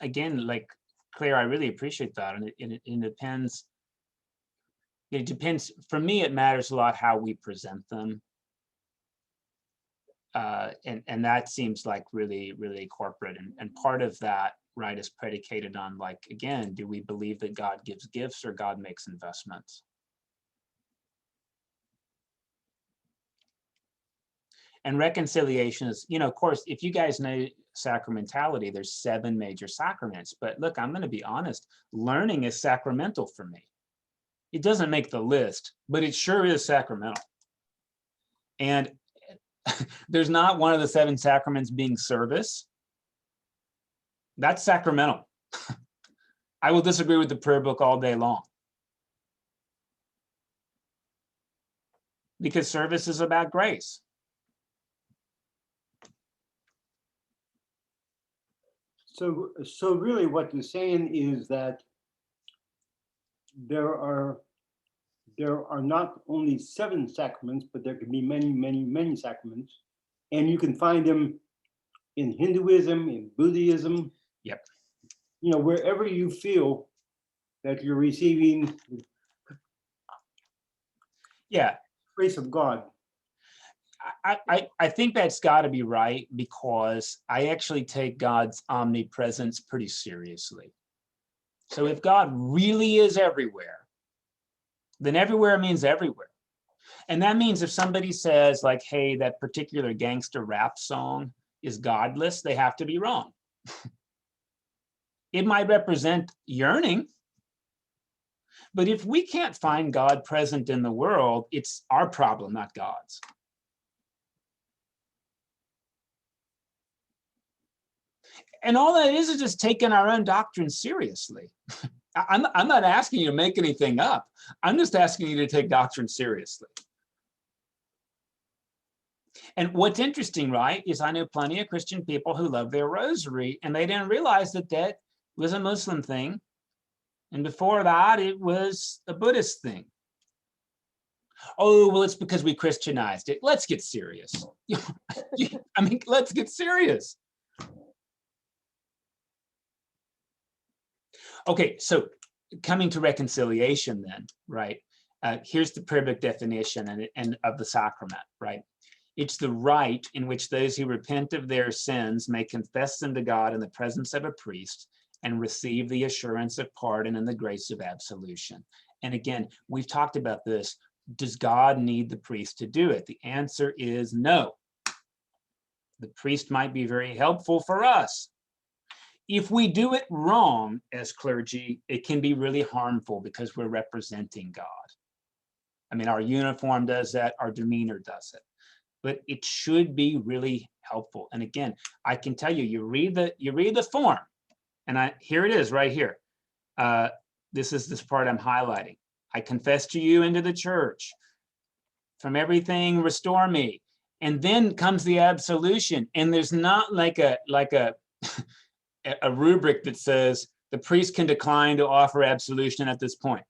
again, like Claire, I really appreciate that, and it depends. It depends. For me, it matters a lot how we present them, and that seems like really, really corporate, and part of that, right, is predicated on, like, again, do we believe that God gives gifts or God makes investments? And reconciliation is, you know, of course, if you guys know Sacramentality, there's 7 major sacraments. But look, I'm going to be honest, learning is sacramental for me. It doesn't make the list, but it sure is sacramental. And there's not one of the 7 sacraments being service. That's sacramental. I will disagree with the prayer book all day long. Because service is about grace. So really what you're saying is that there are not only 7 sacraments, but there can be many, many, many sacraments. And you can find them in Hinduism, in Buddhism. Yep. You know, wherever you feel that you're receiving the grace of God. I think that's got to be right, because I actually take God's omnipresence pretty seriously. So if God really is everywhere, then everywhere means everywhere. And that means if somebody says, like, hey, that particular gangster rap song is godless, they have to be wrong. It might represent yearning, but if we can't find God present in the world, it's our problem, not God's. And all that is just taking our own doctrine seriously. I'm not asking you to make anything up. I'm just asking you to take doctrine seriously. And what's interesting, right, is I know plenty of Christian people who love their rosary, and they didn't realize that that was a Muslim thing. And before that, it was a Buddhist thing. Oh, well, it's because we Christianized it. Let's get serious. I mean, let's get serious. Okay, so coming to reconciliation then, right? Here's the prayer book definition and of the sacrament, right? It's the rite in which those who repent of their sins may confess them to God in the presence of a priest and receive the assurance of pardon and the grace of absolution. And again, we've talked about this. Does God need the priest to do it? The answer is no. The priest might be very helpful for us. If we do it wrong as clergy, it can be really harmful because we're representing God. I mean, our uniform does that, our demeanor does it, but it should be really helpful. And again, I can tell you, you read the form, and here it is right here. This is this part I'm highlighting. I confess to you into the church. From everything, restore me. And then comes the absolution. And there's not like a a rubric that says the priest can decline to offer absolution at this point.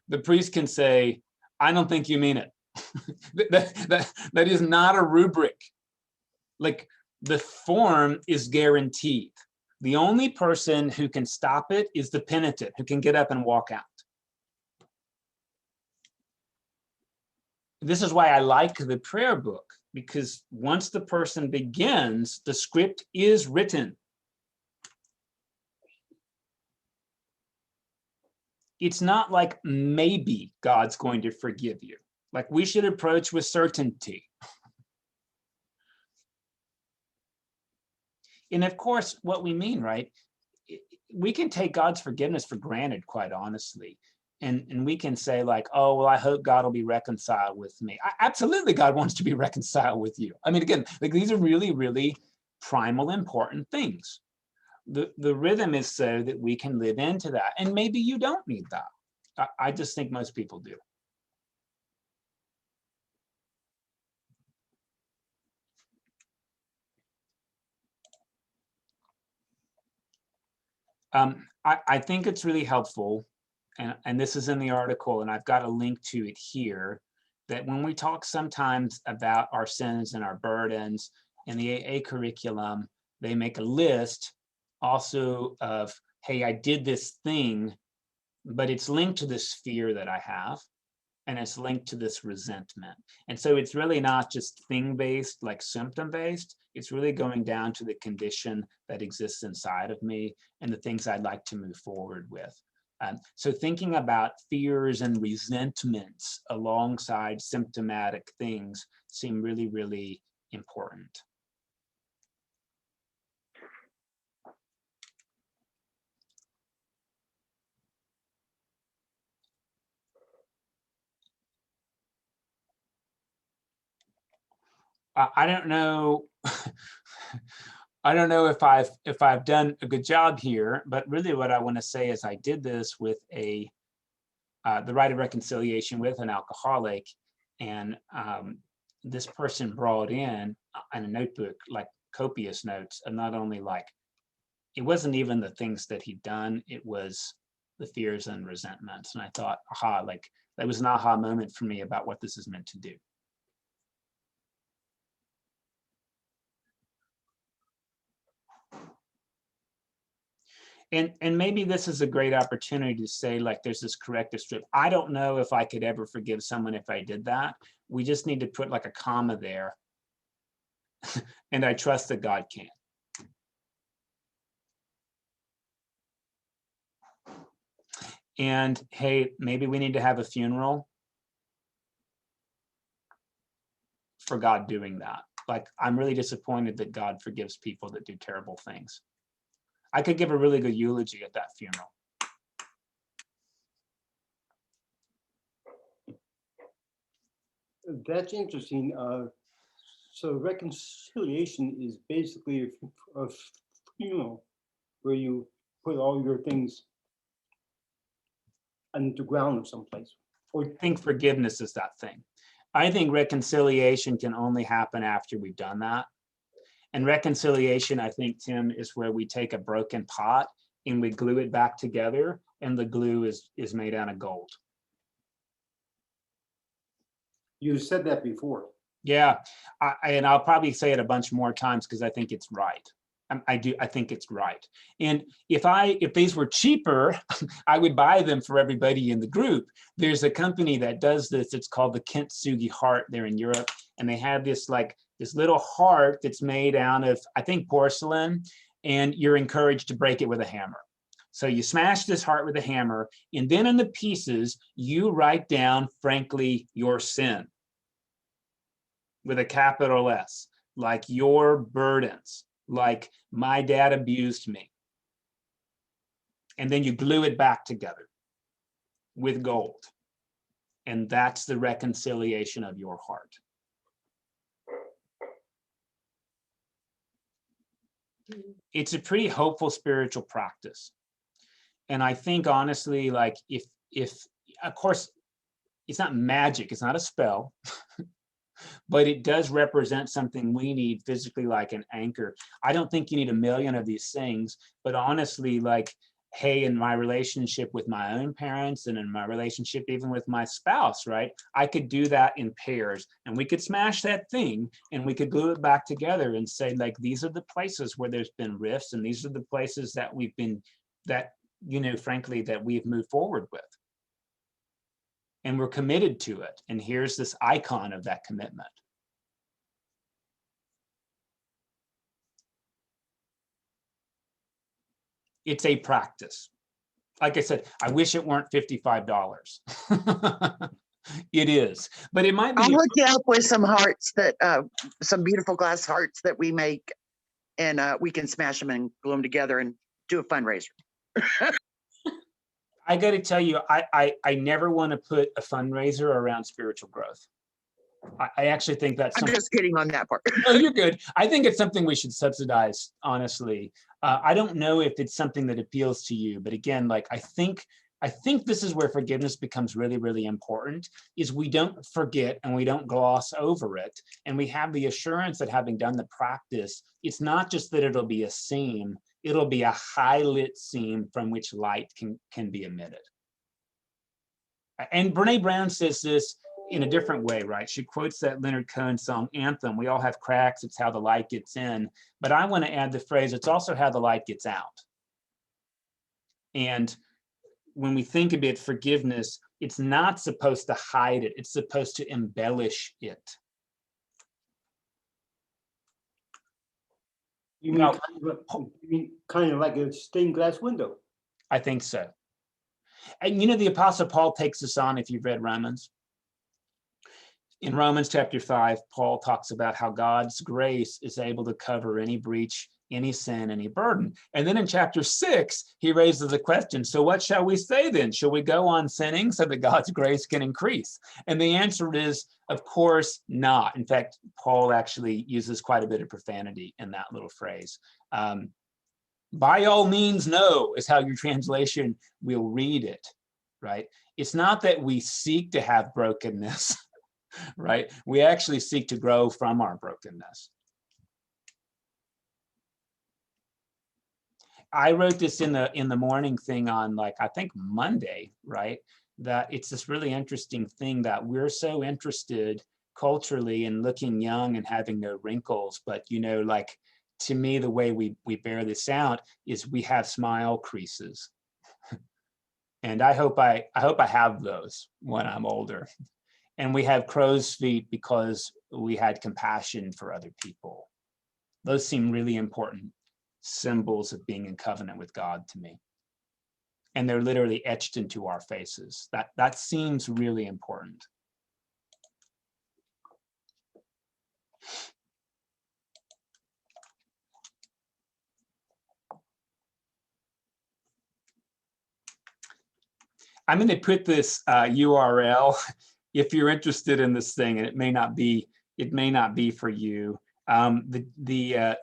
The priest can say, I don't think you mean it. That is not a rubric. Like, the form is guaranteed. The only person who can stop it is the penitent, who can get up and walk out. This is why I like the prayer book, because once the person begins, the script is written. It's not like maybe God's going to forgive you. Like, we should approach with certainty. And of course, what we mean, right? We can take God's forgiveness for granted, quite honestly. And we can say like, oh, well, I hope God will be reconciled with me. Absolutely, God wants to be reconciled with you. I mean, again, like, these are really, really primal, important things. The rhythm is so that we can live into that. And maybe you don't need that. I just think most people do. I think it's really helpful, and this is in the article, and I've got a link to it here, that when we talk sometimes about our sins and our burdens in the AA curriculum, they make a list also of, hey, I did this thing, but it's linked to this fear that I have, and it's linked to this resentment. And so it's really not just thing-based, like symptom-based. It's really going down to the condition that exists inside of me and the things I'd like to move forward with. So thinking about fears and resentments alongside symptomatic things seem really, really important. I don't know. I don't know if I've done a good job here, but really what I want to say is I did this with the Rite of Reconciliation with an alcoholic, and this person brought in a notebook, like copious notes, and not only like, it wasn't even the things that he'd done, it was the fears and resentments. And I thought, aha, like, that was an aha moment for me about what this is meant to do. And maybe this is a great opportunity to say, like, there's this corrective strip. I don't know if I could ever forgive someone if I did that. We just need to put like a comma there. And I trust that God can. And hey, maybe we need to have a funeral for God doing that. Like, I'm really disappointed that God forgives people that do terrible things. I could give a really good eulogy at that funeral. That's interesting. So reconciliation is basically a funeral where you put all your things underground or someplace. Or I think forgiveness is that thing. I think reconciliation can only happen after we've done that. And reconciliation, I think, Tim, is where we take a broken pot and we glue it back together, and the glue is made out of gold. you said that before. Yeah, and I'll probably say it a bunch more times because I think it's right. I think it's right. And if these were cheaper, I would buy them for everybody in the group. There's a company that does this. It's called the Kentsugi Heart. They're in Europe, and they have this little heart that's made out of, I think, porcelain, and you're encouraged to break it with a hammer. So you smash this heart with a hammer, and then in the pieces, you write down, frankly, your sin with a capital S, like your burdens, like my dad abused me. And then you glue it back together with gold. And that's the reconciliation of your heart. It's a pretty hopeful spiritual practice. And I think, honestly, like, if of course, it's not magic, it's not a spell. but it does represent something we need physically, like an anchor. I don't think you need a million of these things, but honestly, like, hey, in my relationship with my own parents and in my relationship even with my spouse, right? I could do that in pairs, and we could smash that thing and we could glue it back together and say, like, these are the places where there's been rifts, and these are the places that we've been, that, you know, frankly, that we've moved forward with. And we're committed to it. And here's this icon of that commitment. It's a practice. Like I said, I wish it weren't $55. It is, but it might be. I'll hook you up with some hearts that, some beautiful glass hearts that we make, and we can smash them and glue them together and do a fundraiser. I got to tell you, I never want to put a fundraiser around spiritual growth. I actually think that's I'm something. just kidding on that part. No, you're good. I think it's something we should subsidize, honestly. I don't know if it's something that appeals to you, but again, like, I think this is where forgiveness becomes really, really important, is we don't forget and we don't gloss over it. And we have the assurance that having done the practice, it's not just that it'll be a seam, it'll be a high lit seam from which light can be emitted. And Brene Brown says this in a different way, right? She quotes that Leonard Cohen song, Anthem, we all have cracks, it's how the light gets in. But I want to add the phrase, it's also how the light gets out. And when we think about forgiveness, it's not supposed to hide it, it's supposed to embellish it. You mean, Now, you mean kind of like a stained glass window? I think so. And you know, the Apostle Paul takes this on, if you've read Romans. In Romans chapter 5, Paul talks about how God's grace is able to cover any breach, any sin, any burden. And then in chapter 6, he raises the question, so what shall we say then? Shall we go on sinning so that God's grace can increase? And the answer is, of course not. In fact, Paul actually uses quite a bit of profanity in that little phrase. By all means, no, is how your translation will read it, right? It's not that we seek to have brokenness, right? We actually seek to grow from our brokenness. I wrote this in the morning thing on, like, I think Monday, right? That it's this really interesting thing that we're so interested culturally in looking young and having no wrinkles, but, you know, like, to me, the way we bear this out is we have smile creases. And I hope I have those when I'm older. And we have crow's feet because we had compassion for other people. Those seem really important symbols of being in covenant with God to me. And they're literally etched into our faces. That seems really important. I'm going to put this URL if you're interested in this thing, and it may not be for you. The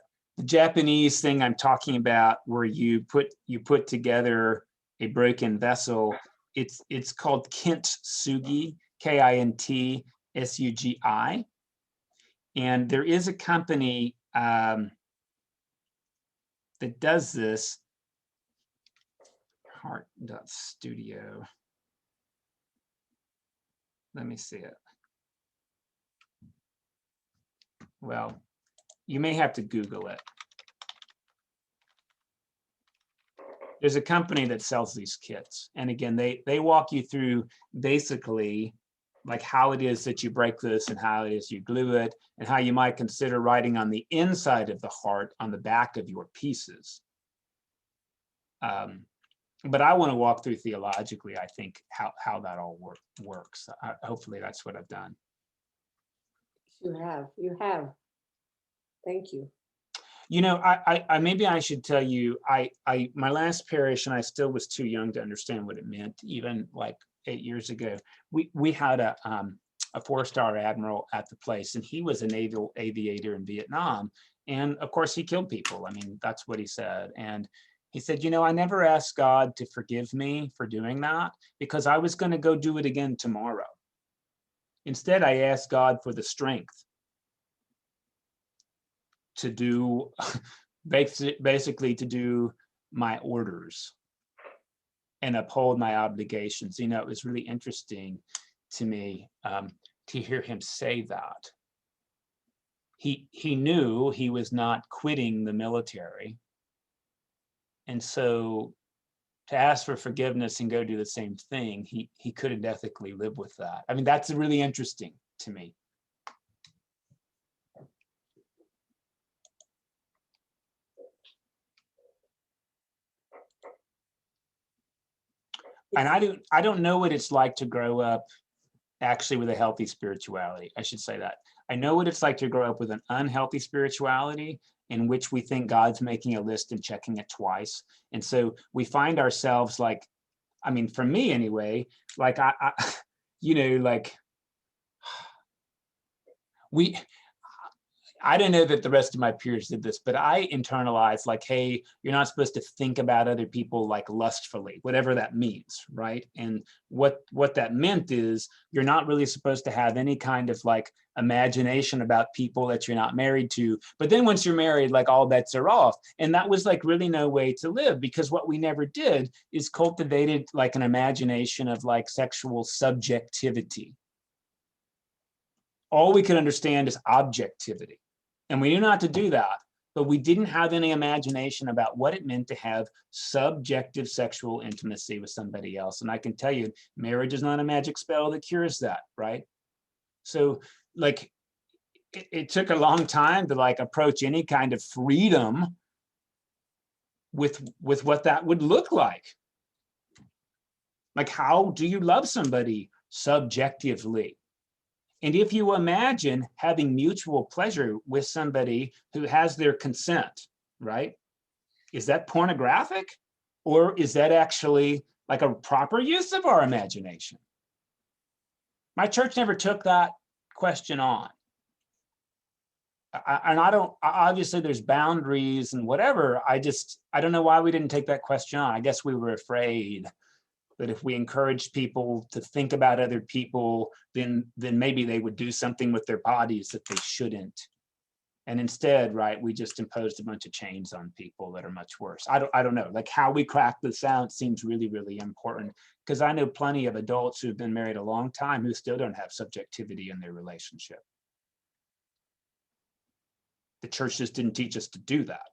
Japanese thing I'm talking about, where you put together a broken vessel, it's called Kentsugi, Kintsugi, and there is a company that does this. Heart.studio. Let me see it. Well, you may have to Google it. There's a company that sells these kits. And again, they walk you through basically like how it is that you break this and how it is you glue it and how you might consider writing on the inside of the heart on the back of your pieces. But I want to walk through theologically, I think, how that all works. Hopefully that's what I've done. You have. Thank you. You know, I maybe I should tell you, my last parish, and I still was too young to understand what it meant, even like 8 years ago. We had a 4-star admiral at the place, and he was a naval aviator in Vietnam. And of course, he killed people. I mean, that's what he said. And he said, you know, I never asked God to forgive me for doing that because I was going to go do it again tomorrow. Instead, I asked God for the strength to do, basically to do my orders and uphold my obligations. You know, it was really interesting to me to hear him say that. He knew he was not quitting the military. And so to ask for forgiveness and go do the same thing, he couldn't ethically live with that. I mean, that's really interesting to me. And I don't know what it's like to grow up actually with a healthy spirituality. I should say that. I know what it's like to grow up with an unhealthy spirituality in which we think God's making a list and checking it twice. And so we find ourselves like, I mean, for me anyway, like I you know, like I don't know that the rest of my peers did this, but I internalized like, hey, you're not supposed to think about other people like lustfully, whatever that means, right? And what that meant is you're not really supposed to have any kind of like imagination about people that you're not married to. But then once you're married, like all bets are off. And that was like really no way to live, because what we never did is cultivated like an imagination of like sexual subjectivity. All we could understand is objectivity. And we knew not to do that, but we didn't have any imagination about what it meant to have subjective sexual intimacy with somebody else. And I can tell you, marriage is not a magic spell that cures that, right? So like, it took a long time to like approach any kind of freedom with what that would look like. Like, how do you love somebody subjectively? And if you imagine having mutual pleasure with somebody who has their consent, right? Is that pornographic? Or is that actually like a proper use of our imagination? My church never took that question on. And I don't, obviously there's boundaries and whatever. I don't know why we didn't take that question on. I guess we were afraid that if we encouraged people to think about other people, then maybe they would do something with their bodies that they shouldn't. And instead, right, we just imposed a bunch of chains on people that are much worse. I don't know, like how we crack this out seems really, really important, because I know plenty of adults who've been married a long time who still don't have subjectivity in their relationship. The church just didn't teach us to do that.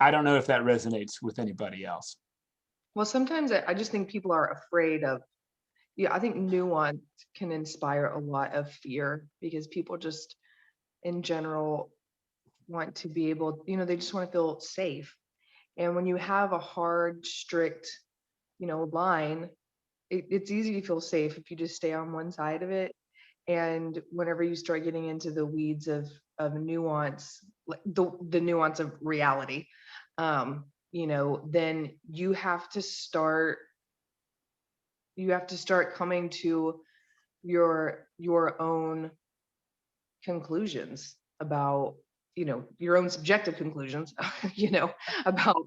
I don't know if that resonates with anybody else. Well, sometimes I just think people are afraid of, I think nuance can inspire a lot of fear, because people just in general want to be able, they just want to feel safe. And when you have a hard, strict, line, it's easy to feel safe if you just stay on one side of it. And whenever you start getting into the weeds of nuance, like the nuance of reality, then you have to start coming to your own conclusions about, your own subjective conclusions, about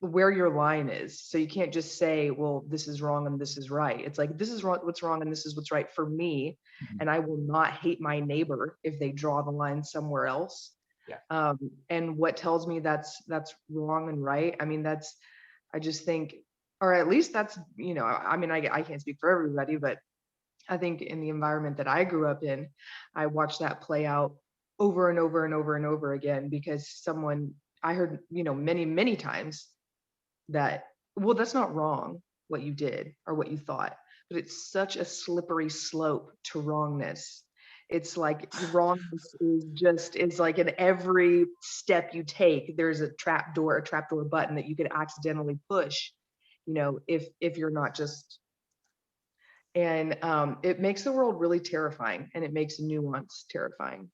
where your line is. So you can't just say, well, this is wrong and this is right. It's like, this is what's wrong and this is what's right for me. Mhm. And I will not hate my neighbor if they draw the line somewhere else. Yeah. And what tells me that's wrong and right? I mean, I just think, or at least that's, I mean, I can't speak for everybody, but I think in the environment that I grew up in, I watched that play out over and over and over and over again, because I heard, many, many times that, well, that's not wrong what you did or what you thought, but it's such a slippery slope to wrongness. It's like wrongness is like in every step you take, there's a trapdoor button that you could accidentally push, if you're not just. And it makes the world really terrifying, and it makes nuance terrifying.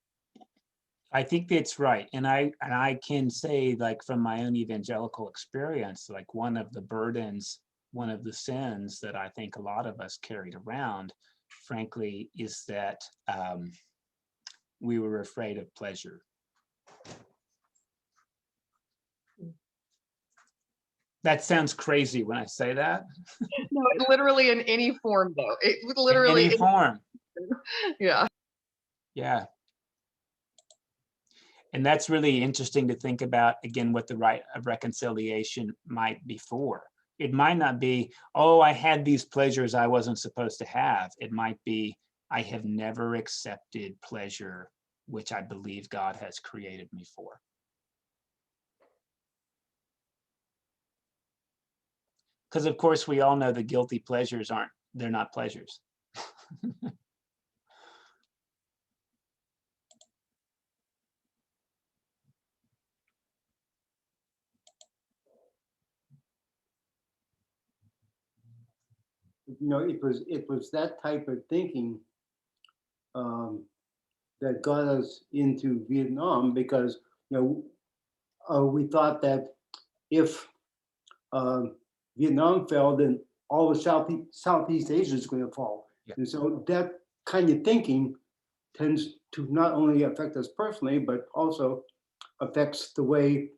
I think that's right. And I can say, like, from my own evangelical experience, like one of the burdens, one of the sins that I think a lot of us carried around, frankly, is that we were afraid of pleasure. That sounds crazy when I say that. No, literally in any form though. It would In literally, any form. yeah. Yeah. And that's really interesting to think about, again, what the rite of reconciliation might be for. It might not be, oh, I had these pleasures I wasn't supposed to have. It might be, I have never accepted pleasure, which I believe God has created me for. Because of course, we all know the guilty pleasures they're not pleasures. You know, it was that type of thinking that got us into Vietnam, because we thought that if Vietnam fell, then all of Southeast Asia is going to fall. Yeah. And so that kind of thinking tends to not only affect us personally, but also affects the way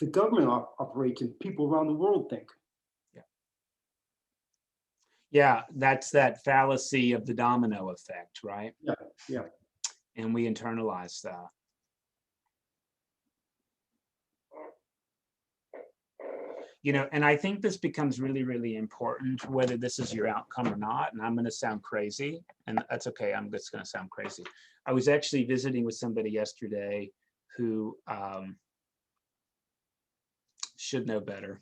the government operates and people around the world think. Yeah, that's that fallacy of the domino effect, right? Yeah, yeah. And we internalize that. You know, and I think this becomes really, really important, whether this is your outcome or not. And I'm going to sound crazy, and that's okay. I'm just going to sound crazy. I was actually visiting with somebody yesterday who should know better.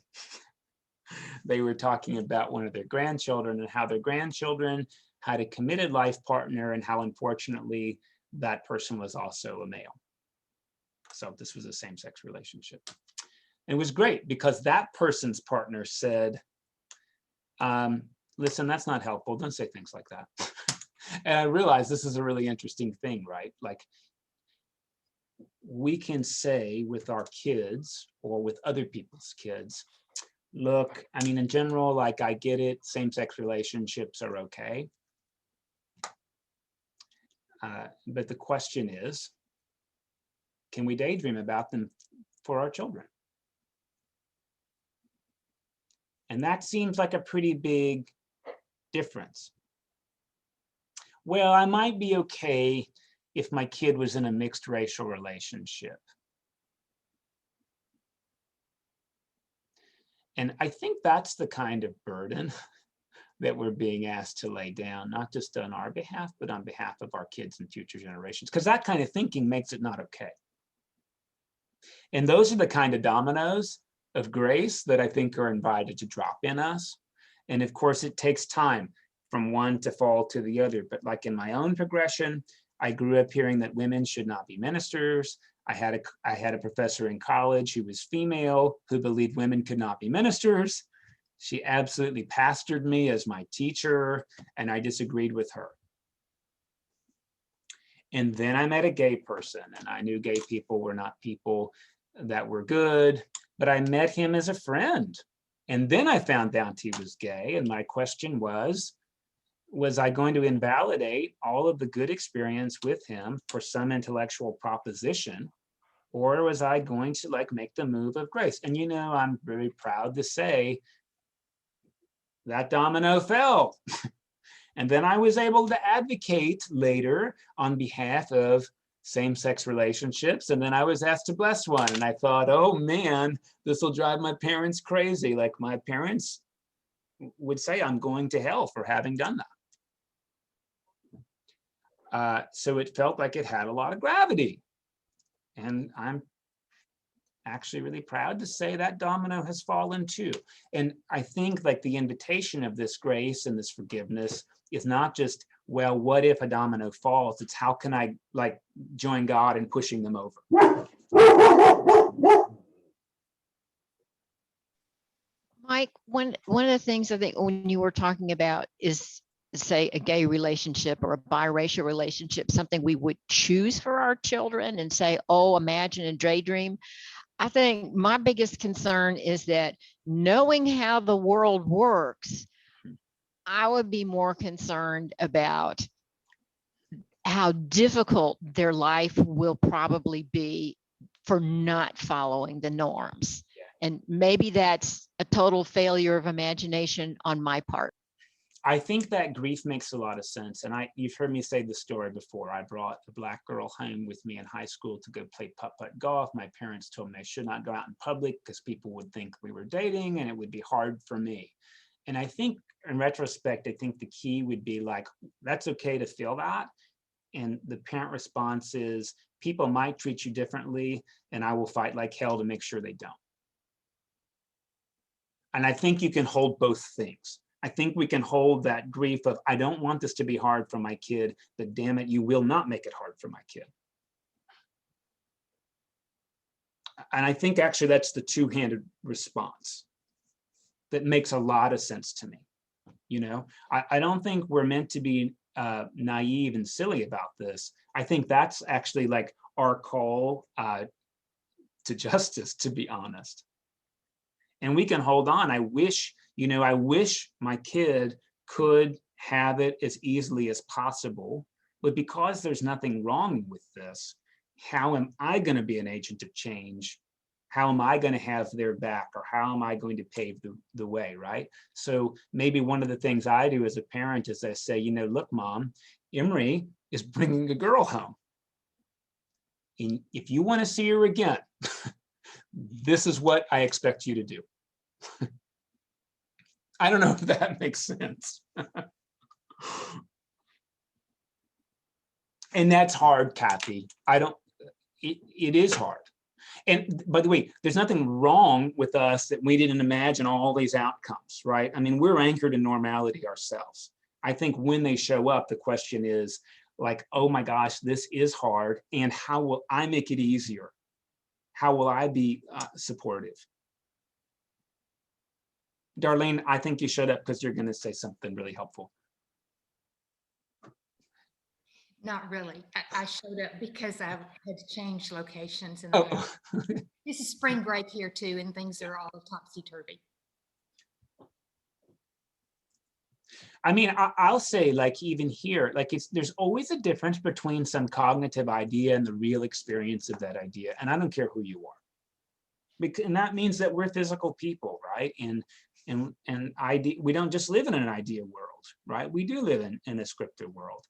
They were talking about one of their grandchildren and how their grandchildren had a committed life partner, and how unfortunately that person was also a male. So this was a same-sex relationship. And it was great because that person's partner said, listen, that's not helpful. Don't say things like that. And I realized this is a really interesting thing, right? Like, we can say with our kids or with other people's kids, look, I mean, in general, like, I get it, same-sex relationships are okay. But the question is, can we daydream about them for our children? And that seems like a pretty big difference. Well, I might be okay if my kid was in a mixed racial relationship. And I think that's the kind of burden that we're being asked to lay down, not just on our behalf, but on behalf of our kids and future generations, because that kind of thinking makes it not okay. And those are the kind of dominoes of grace that I think are invited to drop in us. And of course, it takes time from one to fall to the other. But like in my own progression, I grew up hearing that women should not be ministers. I had a professor in college who was female, who believed women could not be ministers. She absolutely pastored me as my teacher, and I disagreed with her. And then I met a gay person, and I knew gay people were not people that were good, but I met him as a friend. And then I found out he was gay, and my question was I going to invalidate all of the good experience with him for some intellectual proposition, or was I going to like make the move of grace? And you know, I'm very proud to say that domino fell. And then I was able to advocate later on behalf of same-sex relationships. And then I was asked to bless one. And I thought, oh man, this will drive my parents crazy. Like, my parents would say I'm going to hell for having done that. So it felt like it had a lot of gravity. And I'm actually really proud to say that domino has fallen too. And I think like the invitation of this grace and this forgiveness is not just, well, what if a domino falls? It's how can I like join God in pushing them over? Mike, one of the things I think when you were talking about is, say, a gay relationship or a biracial relationship, something we would choose for our children and say, oh, imagine a daydream. I think my biggest concern is that knowing how the world works, I would be more concerned about how difficult their life will probably be for not following the norms. And maybe that's a total failure of imagination on my part. I think that grief makes a lot of sense. And you've heard me say the story before. I brought a Black girl home with me in high school to go play putt-putt golf. My parents told me I should not go out in public because people would think we were dating and it would be hard for me. And I think in retrospect, I think the key would be like, that's okay to feel that. And the parent response is, people might treat you differently and I will fight like hell to make sure they don't. And I think you can hold both things. I think we can hold that grief of, I don't want this to be hard for my kid, but damn it, you will not make it hard for my kid. And I think actually that's the two-handed response that makes a lot of sense to me. You know, I don't think we're meant to be naive and silly about this. I think that's actually like our call to justice, to be honest. And we can hold on. I wish my kid could have it as easily as possible, but because there's nothing wrong with this, how am I going to be an agent of change? How am I going to have their back, or how am I going to pave the way, right? So maybe one of the things I do as a parent is I say, look, Mom, Emery is bringing a girl home. And if you want to see her again, this is what I expect you to do. I don't know if that makes sense. And that's hard, Kathy. It is hard. And by the way, there's nothing wrong with us that we didn't imagine all these outcomes, right? I mean, we're anchored in normality ourselves. I think when they show up, the question is like, oh my gosh, this is hard. And how will I make it easier? How will I be supportive? Darlene, I think you showed up because you're going to say something really helpful. Not really. I showed up because I had to change locations. And this is spring break here too, and things are all topsy-turvy. I mean, I'll say, like, even here, like, there's always a difference between some cognitive idea and the real experience of that idea. And I don't care who you are. And that means that we're physical people, right? And we don't just live in an idea world, right? We do live in a scripted world.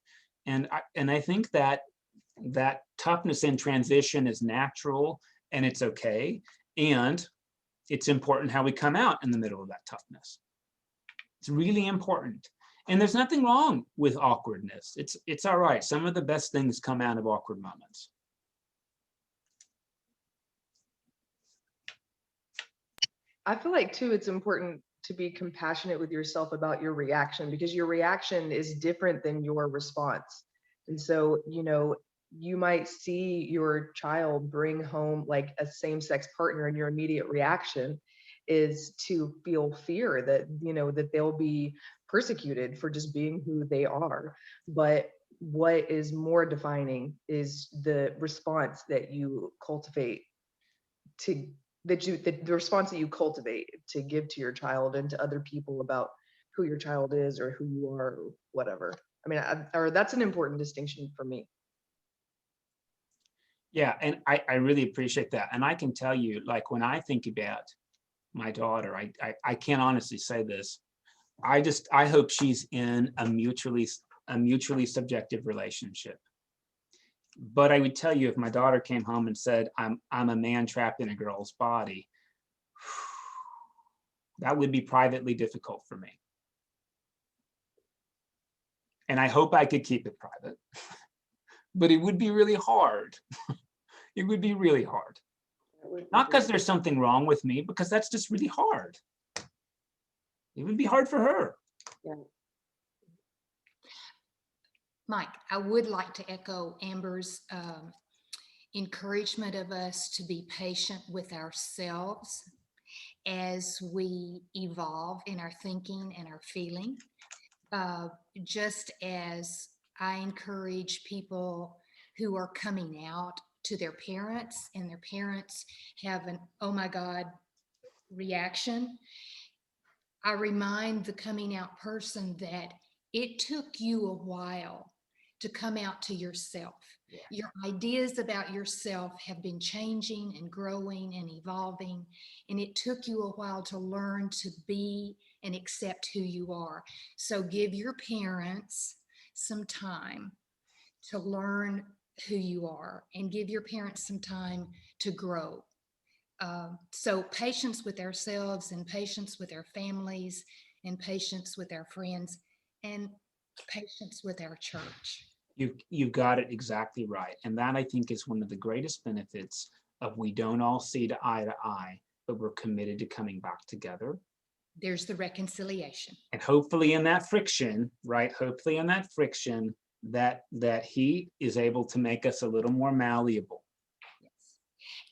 And I think that toughness in transition is natural and it's okay. And it's important how we come out in the middle of that toughness. It's really important. And there's nothing wrong with awkwardness. It's all right. Some of the best things come out of awkward moments. I feel like too, it's important to be compassionate with yourself about your reaction, because your reaction is different than your response. And so, you might see your child bring home like a same-sex partner, and your immediate reaction is to feel fear that, that they'll be persecuted for just being who they are. But what is more defining is the response that you cultivate the response that you cultivate to give to your child and to other people about who your child is or who you are, or whatever. I mean, or that's an important distinction for me. Yeah, and I really appreciate that. And I can tell you, like, when I think about my daughter, I can't honestly say this. I hope she's in a mutually subjective relationship. But I would tell you, if my daughter came home and said, I'm a man trapped in a girl's body, that would be privately difficult for me. And I hope I could keep it private, but it would be really hard. It would be really hard. Not because there's something wrong with me, because that's just really hard. It would be hard for her. Yeah. Mike, I would like to echo Amber's encouragement of us to be patient with ourselves as we evolve in our thinking and our feeling. Just as I encourage people who are coming out to their parents and their parents have an, oh my God, reaction, I remind the coming out person that it took you a while to come out to yourself. Yeah. Your ideas about yourself have been changing and growing and evolving, and it took you a while to learn to be and accept who you are. So give your parents some time to learn who you are, and give your parents some time to grow. So patience with ourselves, and patience with our families, and patience with our friends, and patience with our church. You got it exactly right. And that, I think, is one of the greatest benefits of we don't all see to eye, but we're committed to coming back together. There's the reconciliation. And hopefully in that friction, right? Hopefully in that friction, that he is able to make us a little more malleable. Yes.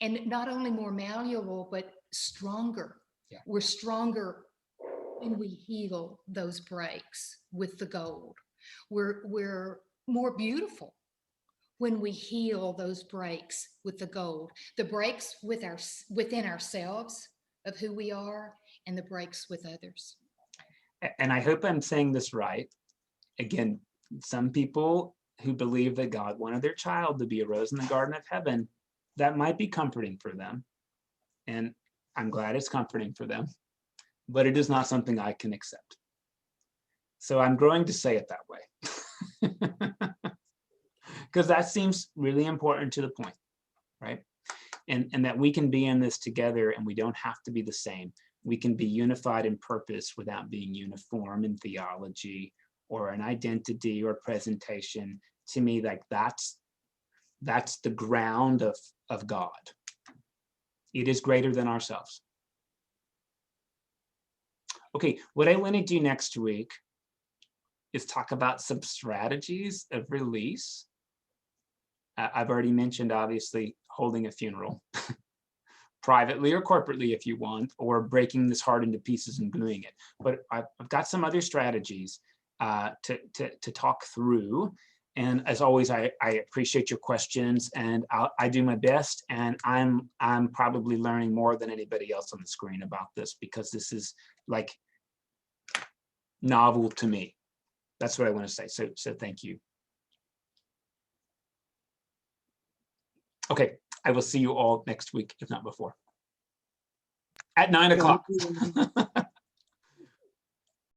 And not only more malleable, but stronger. Yeah. We're stronger when we heal those breaks with the gold. We're more beautiful when we heal those breaks with the gold. The breaks within ourselves of who we are, and the breaks with others. And I hope I'm saying this right. Again, some people who believe that God wanted their child to be a rose in the garden of heaven, that might be comforting for them. And I'm glad it's comforting for them, but it is not something I can accept. So I'm growing to say it that way. Because that seems really important to the point, right? And that we can be in this together, and we don't have to be the same. We can be unified in purpose without being uniform in theology or an identity or presentation. To me, like that's the ground of God. It is greater than ourselves. Okay, what I want to do next week is talk about some strategies of release. I've already mentioned, obviously, holding a funeral, privately or corporately if you want, or breaking this heart into pieces and gluing it. But I've got some other strategies to talk through. And as always, I appreciate your questions, and I do my best. And I'm probably learning more than anybody else on the screen about this, because this is like novel to me. That's what I want to say. So thank you. Okay, I will see you all next week, if not before, at 9 o'clock.